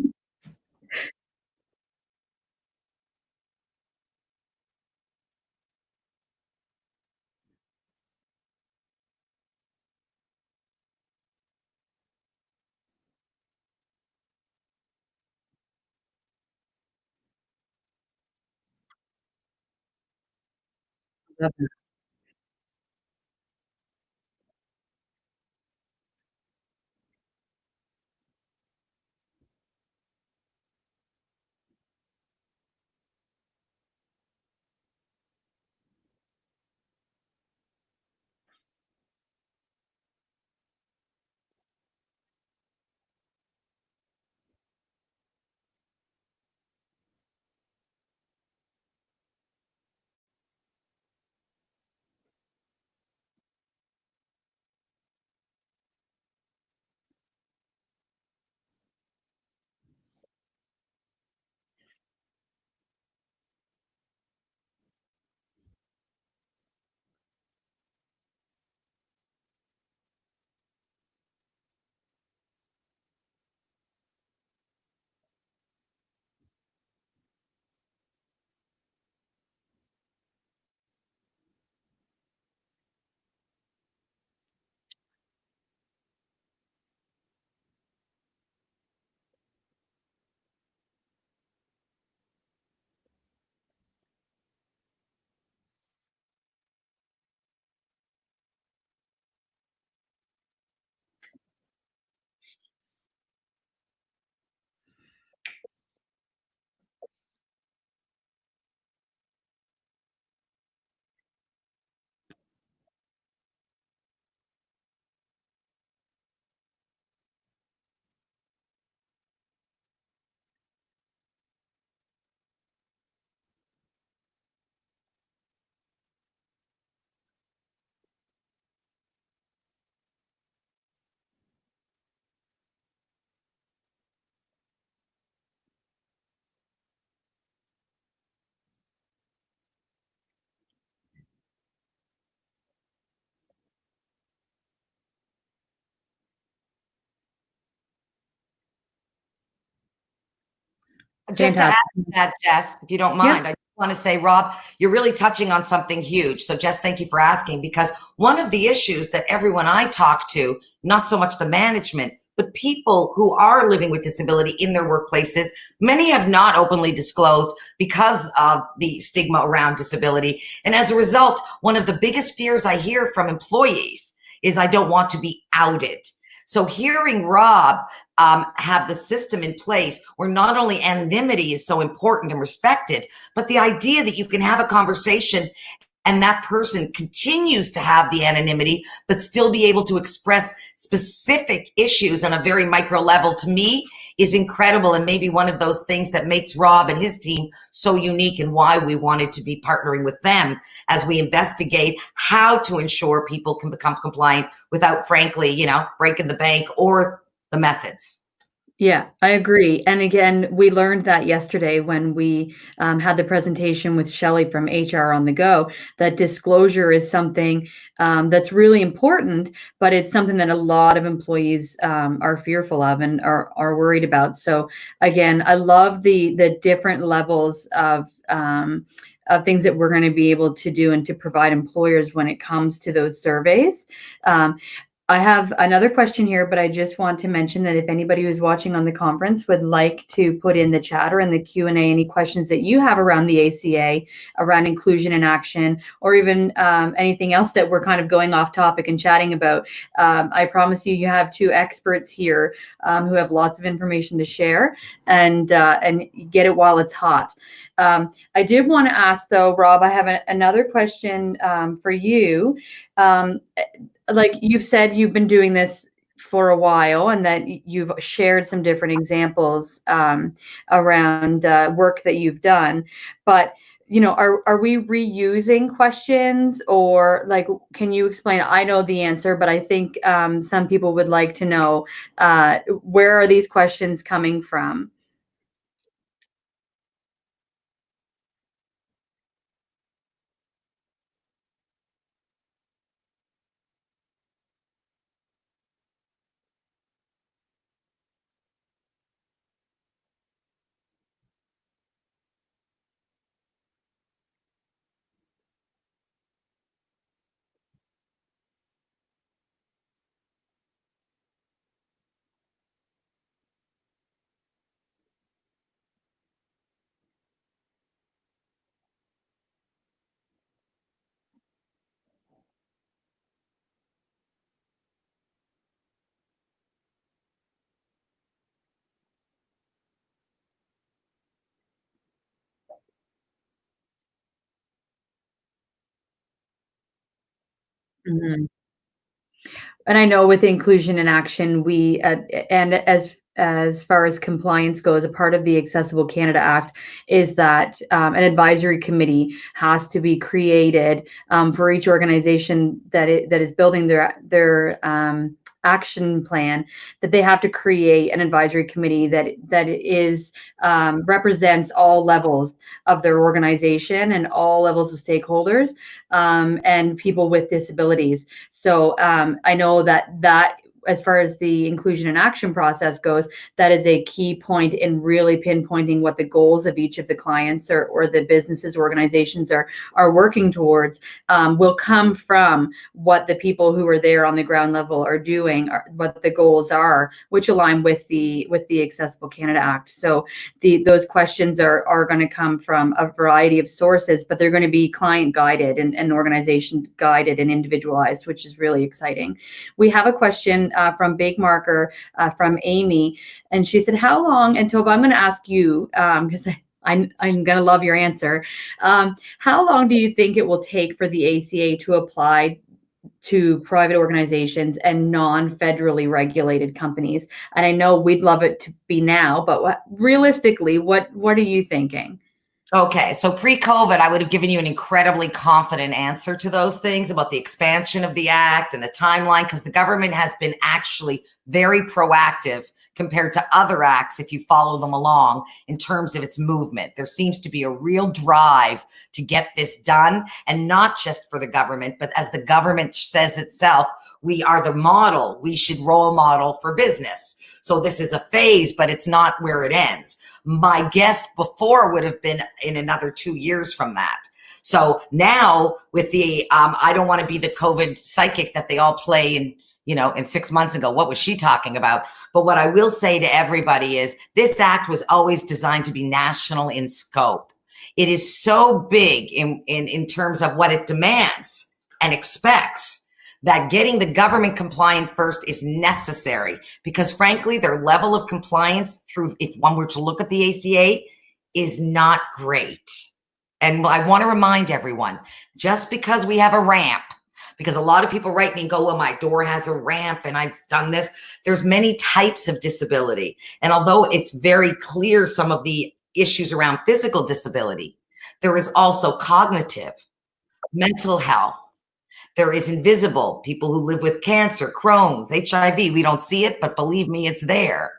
Just to add Fantastic. to that, Jess, if you don't Yeah. mind, I just want to say, Rob, you're really touching on something huge. So, Jess, thank you for asking, because one of the issues that everyone I talk to, not so much the management, but people who are living with disability in their workplaces, many have not openly disclosed because of the stigma around disability. And as a result, one of the biggest fears I hear from employees is I don't want to be outed. So hearing Rob have the system in place where not only anonymity is so important and respected, but the idea that you can have a conversation and that person continues to have the anonymity, but still be able to express specific issues on a very micro level, to me, is incredible, and maybe one of those things that makes Rob and his team so unique, and why we wanted to be partnering with them as we investigate how to ensure people can become compliant without, frankly, breaking the bank or the methods. Yeah, I agree. And again, we learned that yesterday when we had the presentation with Shelley from HR on the Go, that disclosure is something that's really important, but it's something that a lot of employees are fearful of and are worried about. So again, I love the different levels of things that we're going to be able to do and to provide employers when it comes to those surveys. I have another question here, but I just want to mention that if anybody who's watching on the conference would like to put in the chat or in the Q&A any questions that you have around the ACA, around inclusion in action, or even anything else that we're kind of going off topic and chatting about, I promise you, you have two experts here who have lots of information to share, and get it while it's hot. I did want to ask, though, Rob, I have another question for you. Like you've said, you've been doing this for a while, and that you've shared some different examples around work that you've done. But are we reusing questions, or like, can you explain? I know the answer, but I think some people would like to know where are these questions coming from? Mhm. And I know with inclusion in action, we and as far as compliance goes, a part of the Accessible Canada Act is that an advisory committee has to be created for each organization that is building their action plan, that they have to create an advisory committee that is represents all levels of their organization and all levels of stakeholders and people with disabilities. So I know that as far as the inclusion and action process goes, that is a key point in really pinpointing what the goals of each of the clients or the businesses, organizations are working towards, will come from what the people who are there on the ground level are doing, what the goals are, which align with the Accessible Canada Act. So those questions are going to come from a variety of sources, but they're going to be client guided and organization guided and individualized, which is really exciting. We have a question from Big Marker from Amy, and she said, how long, and Tova, I'm going to ask you, because I'm going to love your answer. How long do you think it will take for the ACA to apply to private organizations and non-federally regulated companies? And I know we'd love it to be now, but realistically, what are you thinking? Okay, so pre-COVID, I would have given you an incredibly confident answer to those things about the expansion of the act and the timeline, because the government has been actually very proactive compared to other acts if you follow them along in terms of its movement. There seems to be a real drive to get this done, and not just for the government, but as the government says itself, we are the model. We should role model for business. So this is a phase, but it's not where it ends. My guess before would have been in another 2 years from that. So now with the, I don't want to be the COVID psychic that they all play in 6 months ago. What was she talking about? But what I will say to everybody is this act was always designed to be national in scope. It is so big in terms of what it demands and expects, that getting the government compliant first is necessary, because frankly, their level of compliance through, if one were to look at the ACA, is not great. And I want to remind everyone, just because we have a ramp, because a lot of people write me and go, well, my door has a ramp and I've done this. There's many types of disability. And although it's very clear some of the issues around physical disability, there is also cognitive, mental health. There is invisible, people who live with cancer, Crohn's, HIV. We don't see it, but believe me, it's there.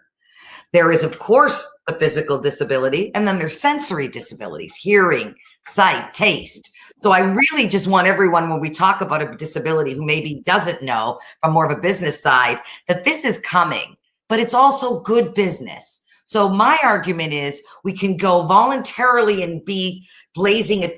There is, of course, the physical disability, and then there's sensory disabilities, hearing, sight, taste. So I really just want everyone, when we talk about a disability who maybe doesn't know from more of a business side, that this is coming, but it's also good business. So my argument is we can go voluntarily and be blazing a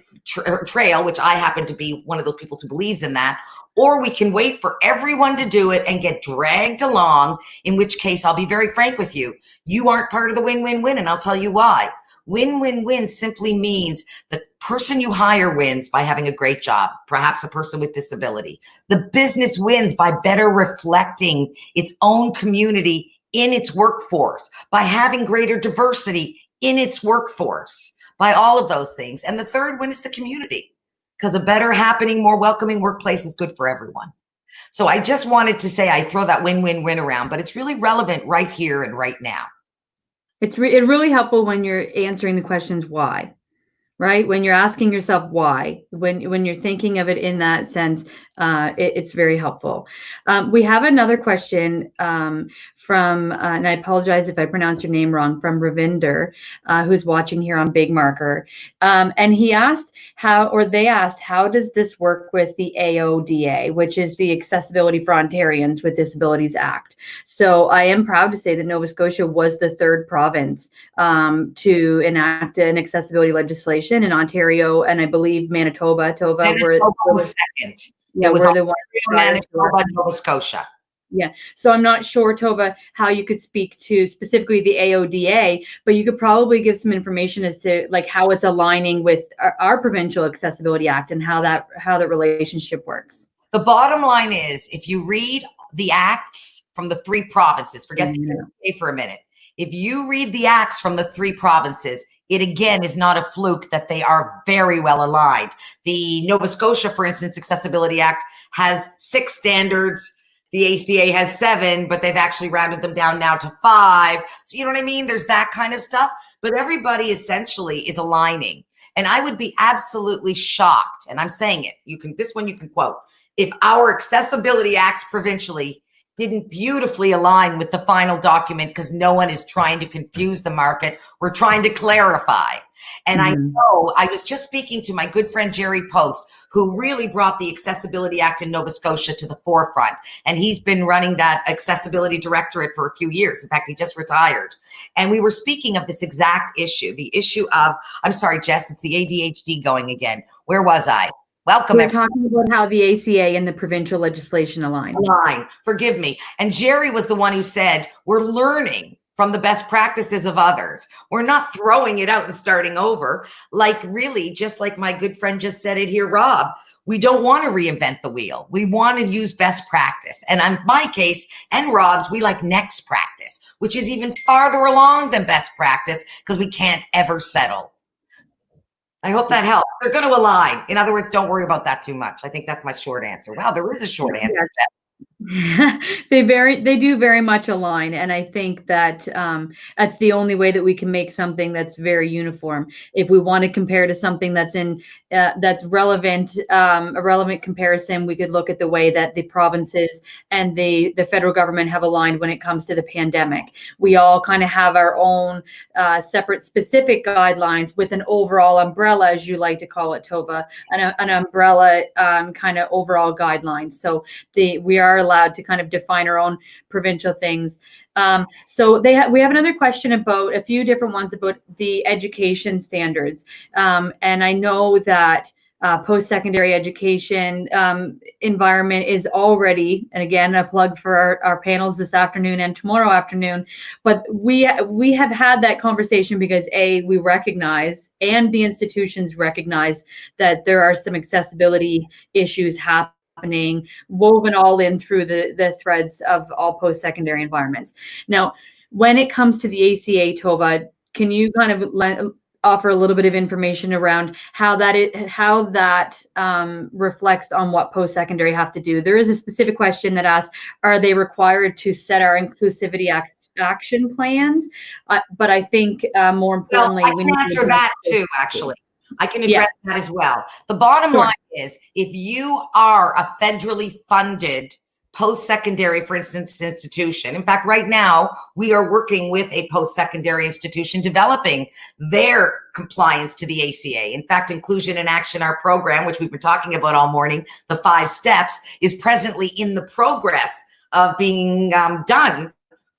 trail, which I happen to be one of those people who believes in that, or we can wait for everyone to do it and get dragged along, in which case I'll be very frank with you. You aren't part of the win-win-win, and I'll tell you why. Win-win-win simply means the person you hire wins by having a great job, perhaps a person with disability. The business wins by better reflecting its own community in its workforce, by having greater diversity in its workforce, by all of those things. And the third win is the community, because a better, happening, more welcoming workplace is good for everyone. So I just wanted to say I throw that win-win-win around, but it's really relevant right here and right now. It's really helpful when you're answering the questions why, right? When you're asking yourself why, when you're thinking of it in that sense, it's very helpful. We have another question from, and I apologize if I pronounce your name wrong, from Ravinder, who's watching here on Big Marker. And he asked they asked, how does this work with the AODA, which is the Accessibility for Ontarians with Disabilities Act? So I am proud to say that Nova Scotia was the third province to enact an accessibility legislation. In Ontario, and I believe Manitoba, Tova was second. Yeah, it was we're the one Manitoba, Nova Scotia. Yeah, so I'm not sure, Tova, how you could speak to specifically the AODA, but you could probably give some information as to like how it's aligning with our Provincial Accessibility Act and how the relationship works. The bottom line is, if you read the acts from the three provinces, forget the ACA for a minute. If you read the acts from the three provinces, it again is not a fluke that they are very well aligned. The Nova Scotia, for instance, Accessibility Act has 6 standards. The ACA has 7, but they've actually rounded them down now to 5. So you know what I mean? There's that kind of stuff, but everybody essentially is aligning. And I would be absolutely shocked, and I'm saying it, this one you can quote, if our Accessibility Acts provincially didn't beautifully align with the final document, because no one is trying to confuse the market. We're trying to clarify. And I know, I was just speaking to my good friend Jerry Post, who really brought the Accessibility Act in Nova Scotia to the forefront. And he's been running that Accessibility Directorate for a few years. In fact, he just retired. And we were speaking of this exact issue, the issue of, I'm sorry, Jess, it's the ADHD going again. Where was I? Welcome. We're talking about how the ACA and the provincial legislation align. Forgive me. And Jerry was the one who said, we're learning from the best practices of others. We're not throwing it out and starting over. Like really, just like my good friend just said it here, Rob, we don't want to reinvent the wheel. We want to use best practice. And in my case and Rob's, we like next practice, which is even farther along than best practice because we can't ever settle. I hope that helps. They're going to align. In other words, don't worry about that too much. I think that's my short answer. Wow, there is a short answer. They do very much align, and I think that that's the only way that we can make something that's very uniform. If we want to compare to something that's that's relevant, a relevant comparison, we could look at the way that the provinces and the federal government have aligned when it comes to the pandemic. We all kind of have our own separate specific guidelines with an overall umbrella, as you like to call it, Tova, an umbrella kind of overall guidelines. So we are allowed to kind of define our own provincial things. So we have another question about a few different ones about the education standards. And I know that post-secondary education environment is already, and again, a plug for our panels this afternoon and tomorrow afternoon, but we have had that conversation because we recognize, and the institutions recognize, that there are some accessibility issues happening, woven all in through the threads of all post-secondary environments. Now, when it comes to the ACA, Tova, can you kind of offer a little bit of information around how that reflects on what post-secondary have to do? There is a specific question that asks, are they required to set our inclusivity action plans? But I think more importantly, we need to answer that too, actually. I can address that as well. The bottom line is, if you are a federally funded post-secondary, for instance, institution. In fact, right now, we are working with a post-secondary institution developing their compliance to the ACA. In fact, Inclusion in Action, our program, which we've been talking about all morning, the 5 steps, is presently in the progress of being done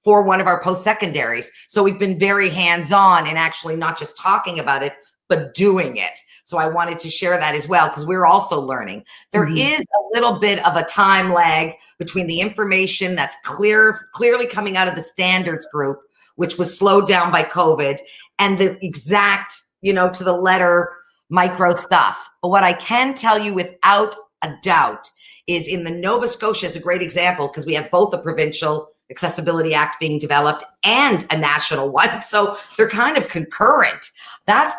for one of our post-secondaries. So we've been very hands-on in actually not just talking about it, but doing it. So I wanted to share that as well, because we're also learning. There is a little bit of a time lag between the information that's clearly coming out of the standards group, which was slowed down by COVID, and the exact, to the letter micro stuff. But what I can tell you without a doubt is in the Nova Scotia is a great example, because we have both a provincial Accessibility Act being developed and a national one. So they're kind of concurrent. That's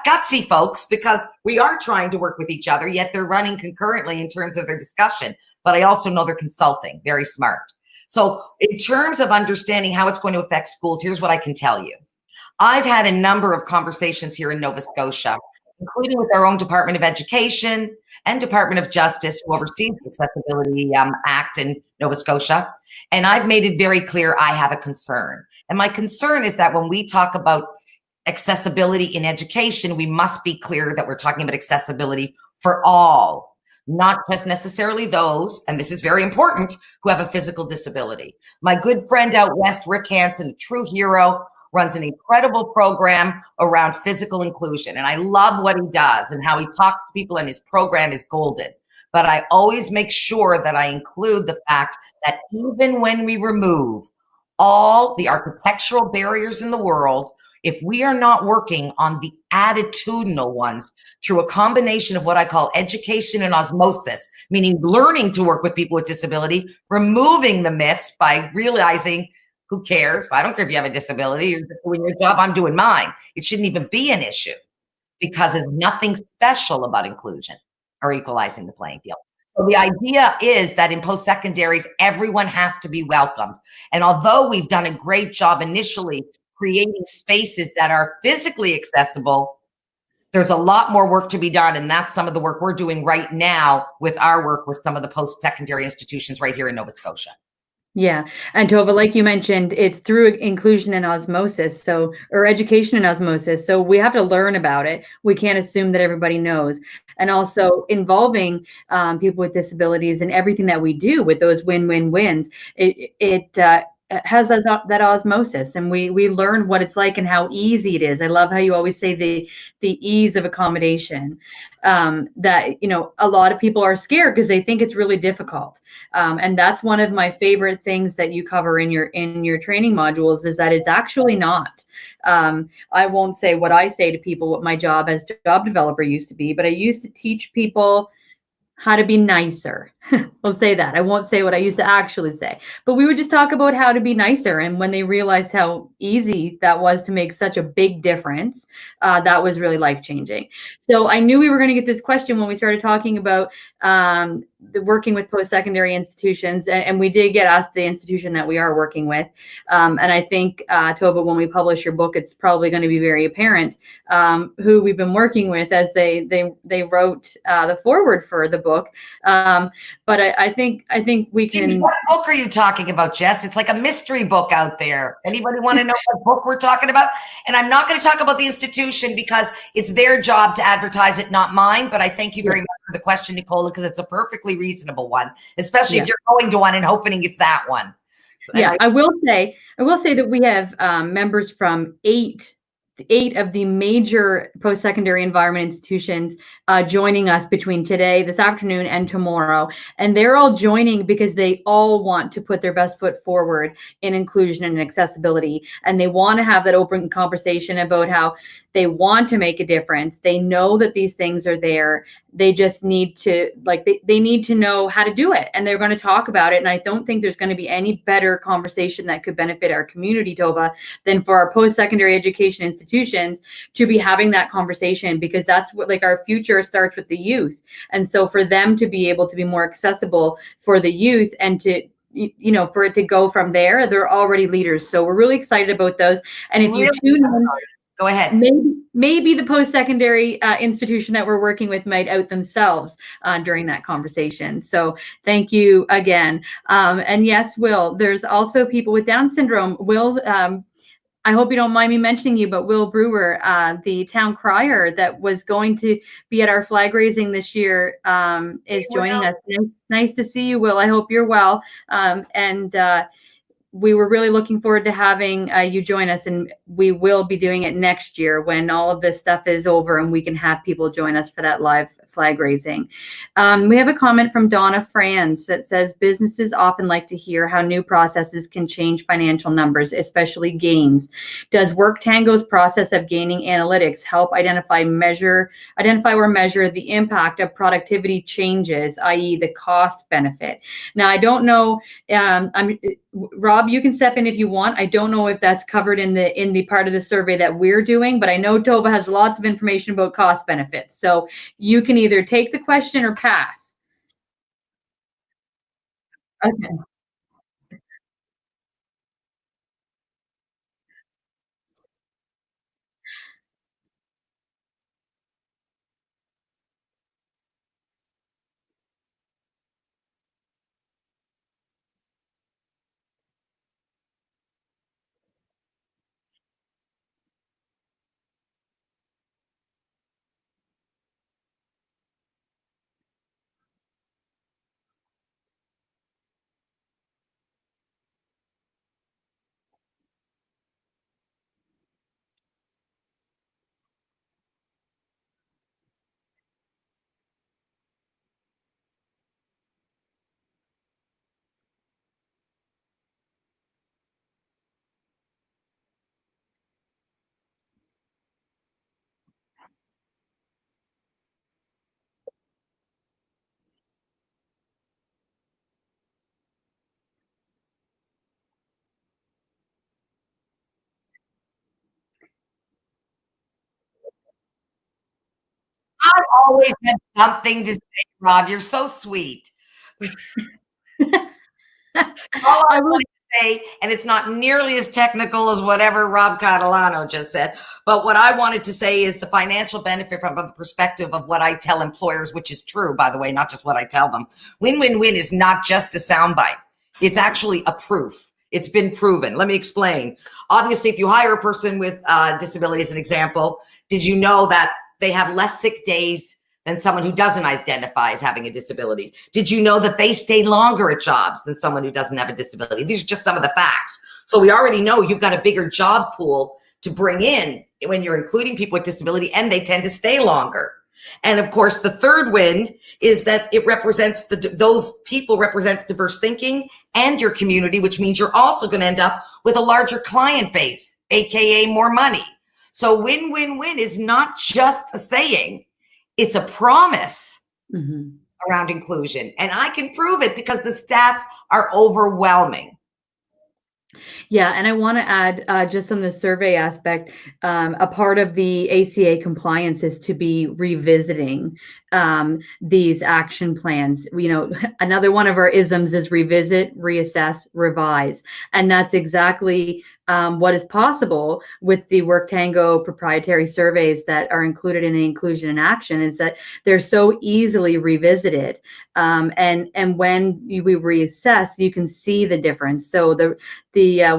gutsy, folks, because we are trying to work with each other, yet they're running concurrently in terms of their discussion. But I also know they're consulting. Very smart. So in terms of understanding how it's going to affect schools, here's what I can tell you. I've had a number of conversations here in Nova Scotia, including with our own Department of Education and Department of Justice, who oversees the Accessibility Act in Nova Scotia. And I've made it very clear I have a concern. And my concern is that when we talk about accessibility in education, we must be clear that we're talking about accessibility for all, not just necessarily those, and this is very important, who have a physical disability. My good friend out west, Rick Hansen, a true hero, runs an incredible program around physical inclusion. And I love what he does and how he talks to people, and his program is golden. But I always make sure that I include the fact that even when we remove all the architectural barriers in the world, if we are not working on the attitudinal ones through a combination of what I call education and osmosis, meaning learning to work with people with disability, removing the myths by realizing, who cares? I don't care if you have a disability. You're doing your job. I'm doing mine. It shouldn't even be an issue, because there's nothing special about inclusion or equalizing the playing field. So the idea is that in post-secondaries, everyone has to be welcomed. And although we've done a great job initially creating spaces that are physically accessible, there's a lot more work to be done. And that's some of the work we're doing right now with our work with some of the post-secondary institutions right here in Nova Scotia. Yeah. And Tova, like you mentioned, it's through inclusion and osmosis, or education and osmosis. So we have to learn about it. We can't assume that everybody knows. And also involving people with disabilities in everything that we do with those win-win-wins. It has that osmosis, and we learn what it's like and how easy it is. I love how you always say the ease of accommodation, that, a lot of people are scared because they think it's really difficult. And that's one of my favorite things that you cover in your training modules, is that it's actually not. I won't say what I say to people, what my job as job developer used to be, but I used to teach people how to be nicer. I'll say that. I won't say what I used to actually say, but we would just talk about how to be nicer. And when they realized how easy that was to make such a big difference, that was really life-changing. So I knew we were going to get this question when we started talking about the working with post-secondary institutions, and we did get asked the institution that we are working with. And I think, Tova, when we publish your book, it's probably going to be very apparent who we've been working with, as they wrote the foreword for the book. But I think we can. What book are you talking about, Jess? It's like a mystery book out there. Anybody want to know what book we're talking about? And I'm not going to talk about the institution because it's their job to advertise it, not mine. But I thank you very much for the question, Nicola, because it's a perfectly reasonable one, especially if you're going to one and hoping it's that one. So I will say that we have members from eight of the major post-secondary environment institutions joining us between today, this afternoon, and tomorrow. And they're all joining because they all want to put their best foot forward in inclusion and accessibility. And they want to have that open conversation about how they want to make a difference. They know that these things are there. They just need to, they need to know how to do it. And they're going to talk about it. And I don't think there's going to be any better conversation that could benefit our community, Tova, than for our post-secondary education institutions to be having that conversation, because that's what, our future starts with the youth. And so for them to be able to be more accessible for the youth, and to, for it to go from there, they're already leaders. So we're really excited about those. And if you tune in, go ahead. Maybe the post-secondary institution that we're working with might out themselves during that conversation. So thank you again. And yes, Will, there's also people with Down syndrome. Will, I hope you don't mind me mentioning you, but Will Brewer, the town crier that was going to be at our flag raising this year, is joining us. Nice to see you, Will. I hope you're well. we were really looking forward to having you join us, and we will be doing it next year when all of this stuff is over and we can have people join us for that live flag raising. We have a comment from Donna Franz that says businesses often like to hear how new processes can change financial numbers, especially gains. Does WorkTango's process of gaining analytics help identify or measure the impact of productivity changes, i.e. the cost benefit? Now, I don't know, Rob, you can step in if you want. I don't know if that's covered in the part of the survey that we're doing, but I know Tova has lots of information about cost benefits. So you can either take the question or pass. Okay. I've always had something to say, Rob. You're so sweet. All I wanted to say, and it's not nearly as technical as whatever Rob Catalano just said, but what I wanted to say is the financial benefit from the perspective of what I tell employers, which is true, by the way, not just what I tell them. Win-win-win is not just a soundbite. It's actually a proof. It's been proven. Let me explain. Obviously, if you hire a person with disability as an example, did you know that they have less sick days than someone who doesn't identify as having a disability? Did you know that they stay longer at jobs than someone who doesn't have a disability? These are just some of the facts. So we already know you've got a bigger job pool to bring in when you're including people with disability, and they tend to stay longer. And of course, the third win is that it represents those people represent diverse thinking and your community, which means you're also going to end up with a larger client base, AKA more money. So win-win-win is not just a saying. It's a promise around inclusion. And I can prove it because the stats are overwhelming. Yeah, and I want to add just on the survey aspect, a part of the ACA compliance is to be revisiting these action plans. You know, another one of our isms is revisit, reassess, revise. And that's exactly what is possible with the WorkTango proprietary surveys that are included in the inclusion and action, is that they're so easily revisited. And when we reassess, you can see the difference. So the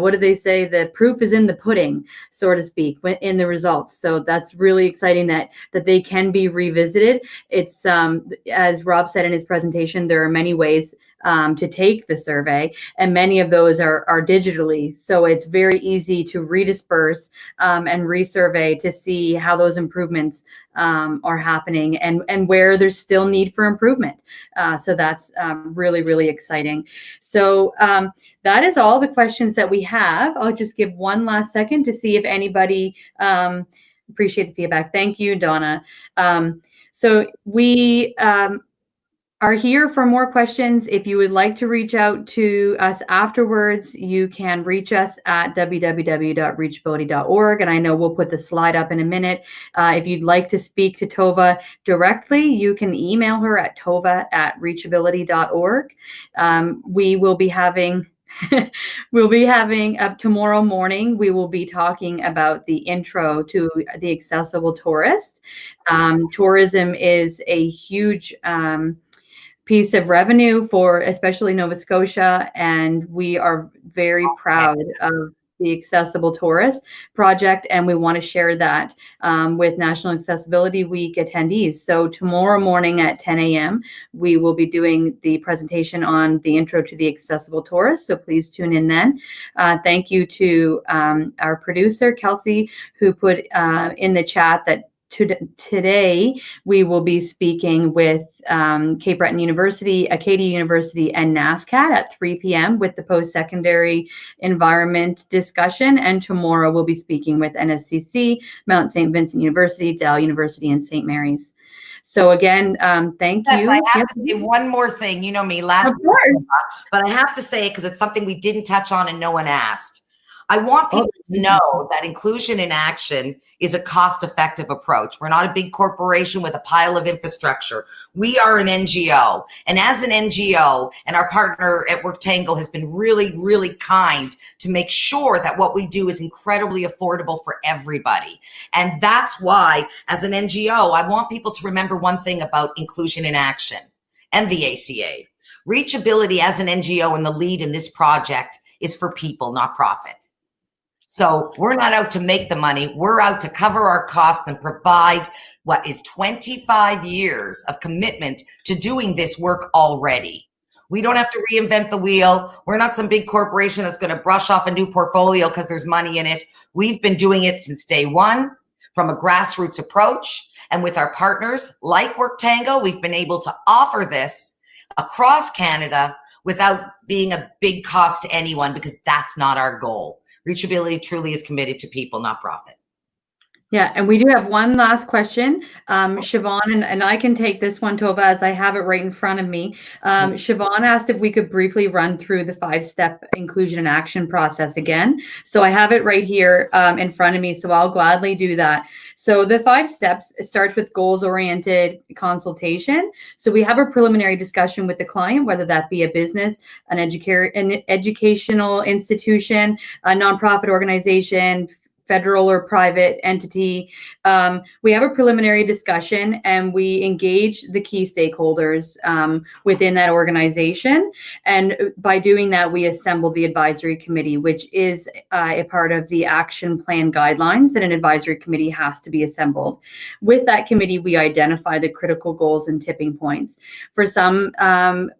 what do they say? The proof is in the pudding, so to speak, in the results. So that's really exciting that they can be revisited. It's as Rob said in his presentation, there are many ways to take the survey, and many of those are digitally. So it's very easy to redisperse and resurvey to see how those improvements are happening and where there's still need for improvement. So that's really, really exciting. So that is all the questions that we have. I'll just give one last second to see if anybody appreciate the feedback. Thank you, Donna. So we are here for more questions. If you would like to reach out to us afterwards, you can reach us at www.reachability.org. And I know we'll put the slide up in a minute. If you'd like to speak to Tova directly, you can email her at tova@reachability.org. We will be having tomorrow morning, we will be talking about the intro to the accessible tourist. Tourism is a huge piece of revenue for especially Nova Scotia, and we are very proud of the Accessible Tourist project, and we want to share that with National Accessibility Week attendees. So tomorrow morning at 10 a.m., we will be doing the presentation on the intro to the Accessible Tourist. So please tune in then. Thank you to our producer, Kelsey, who put in the chat that today we will be speaking with Cape Breton University, Acadia University, and NASCAT at 3 p.m. with the post-secondary environment discussion. And tomorrow we'll be speaking with NSCC, Mount St. Vincent University, Dal University, and St. Mary's. So again, thank you. Yes, I have to say one more thing. You know me, last week, but I have to say it because it's something we didn't touch on and no one asked. I want people to know that inclusion in action is a cost-effective approach. We're not a big corporation with a pile of infrastructure. We are an NGO. And as an NGO, and our partner at WorkTango has been really, really kind to make sure that what we do is incredibly affordable for everybody. And that's why, as an NGO, I want people to remember one thing about inclusion in action and the ACA. Reachability as an NGO and the lead in this project is for people, not profit. So we're not out to make the money. We're out to cover our costs and provide what is 25 years of commitment to doing this work already. We don't have to reinvent the wheel. We're not some big corporation that's going to brush off a new portfolio because there's money in it. We've been doing it since day one from a grassroots approach. And with our partners like WorkTango, we've been able to offer this across Canada without being a big cost to anyone, because that's not our goal. Reachability truly is committed to people, not profit. Yeah, and we do have one last question. Siobhan, and I can take this one, Tova, as I have it right in front of me. Siobhan asked if we could briefly run through the 5-step inclusion and action process again. So I have it right here in front of me, so I'll gladly do that. So the 5 steps, it starts with goals-oriented consultation. So we have a preliminary discussion with the client, whether that be a business, an educational institution, a nonprofit organization, federal or private entity. We have a preliminary discussion and we engage the key stakeholders within that organization. And by doing that, we assemble the advisory committee, which is a part of the action plan guidelines that an advisory committee has to be assembled. With that committee, we identify the critical goals and tipping points. For some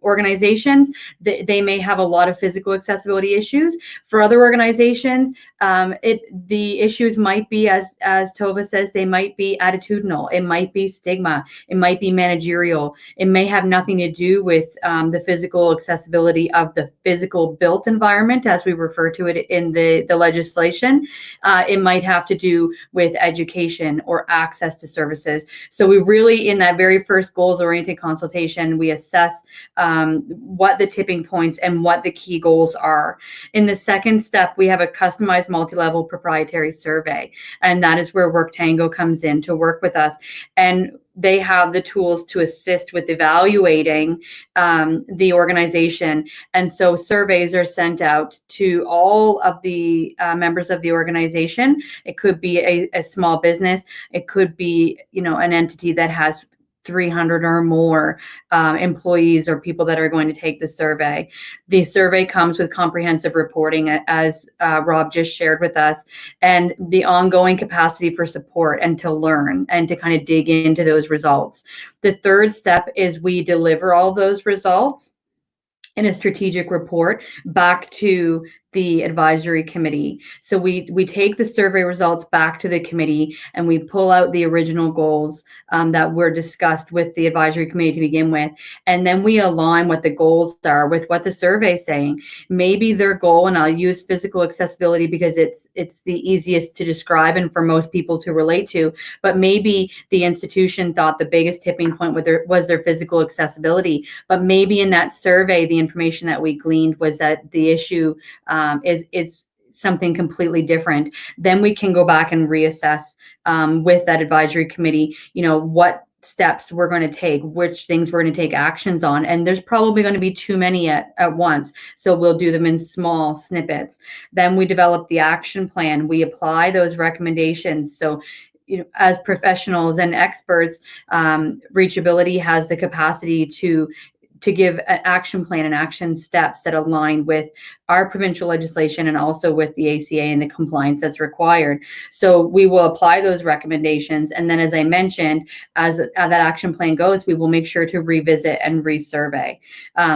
organizations, they may have a lot of physical accessibility issues. For other organizations, the issues might be, as Tova says, they might be attitudinal, it might be stigma, it might be managerial, it may have nothing to do with the physical accessibility of the physical built environment, as we refer to it in the legislation. It might have to do with education or access to services. So we really, in that very first goals-oriented consultation, we assess what the tipping points and what the key goals are. In the second step, we have a customized multi-level proprietary survey, and that is where WorkTango comes in to work with us, and they have the tools to assist with evaluating the organization. And so surveys are sent out to all of the members of the organization. It could be a small business, it could be, an entity that has 300 or more employees or people that are going to take the survey. The survey comes with comprehensive reporting, as Rob just shared with us, and the ongoing capacity for support and to learn and to kind of dig into those results. The third step is we deliver all those results in a strategic report back to the advisory committee. So we take the survey results back to the committee and we pull out the original goals that were discussed with the advisory committee to begin with. And then we align what the goals are with what the survey is saying. Maybe their goal, and I'll use physical accessibility because it's the easiest to describe and for most people to relate to, but maybe the institution thought the biggest tipping point was their physical accessibility. But maybe in that survey, the information that we gleaned was that the issue is something completely different. Then we can go back and reassess with that advisory committee, what steps we're going to take, which things we're going to take actions on. And there's probably going to be too many at once. So we'll do them in small snippets. Then we develop the action plan. We apply those recommendations. So as professionals and experts, reachability has the capacity to to give an action plan and action steps that align with our provincial legislation and also with the ACA and the compliance that's required. So we will apply those recommendations. And then, as I mentioned, as that action plan goes, we will make sure to revisit and resurvey.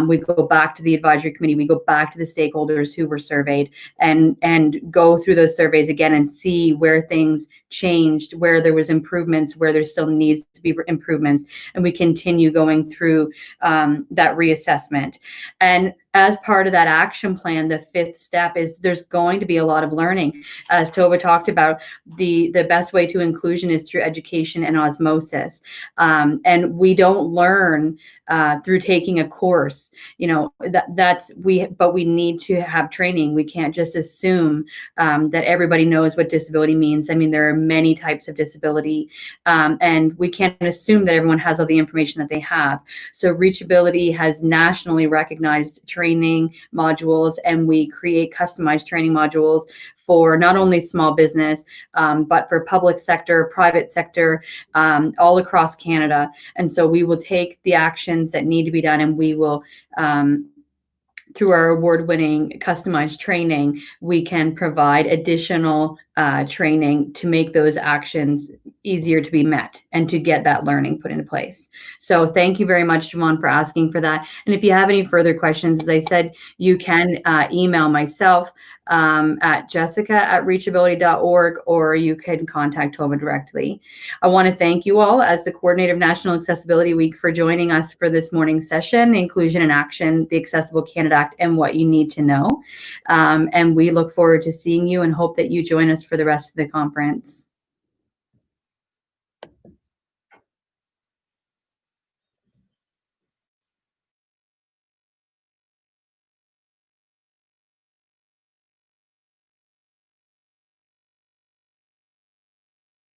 We go back to the advisory committee, we go back to the stakeholders who were surveyed and go through those surveys again and see where things changed, where there was improvements, where there still needs to be improvements. And we continue going through that reassessment. And as part of that action plan, the fifth step is there's going to be a lot of learning. As Tova talked about, the best way to inclusion is through education and osmosis. And we don't learn through taking a course, but we need to have training. We can't just assume that everybody knows what disability means. I mean, there are many types of disability, and we can't assume that everyone has all the information that they have. So reachAbility has nationally recognized training modules, and we create customized training modules for not only small business, but for public sector, private sector, all across Canada. And so we will take the actions that need to be done, and we will, through our award-winning customized training, we can provide additional training to make those actions easier to be met and to get that learning put into place. So thank you very much, Siobhan, for asking for that. And if you have any further questions, as I said, you can email myself at jessica@reachability.org, or you can contact Tova directly. I want to thank you all as the coordinator of National Accessibility Week for joining us for this morning's session, Inclusion in Action, the Accessible Canada Act, and what you need to know. And we look forward to seeing you and hope that you join us for the rest of the conference.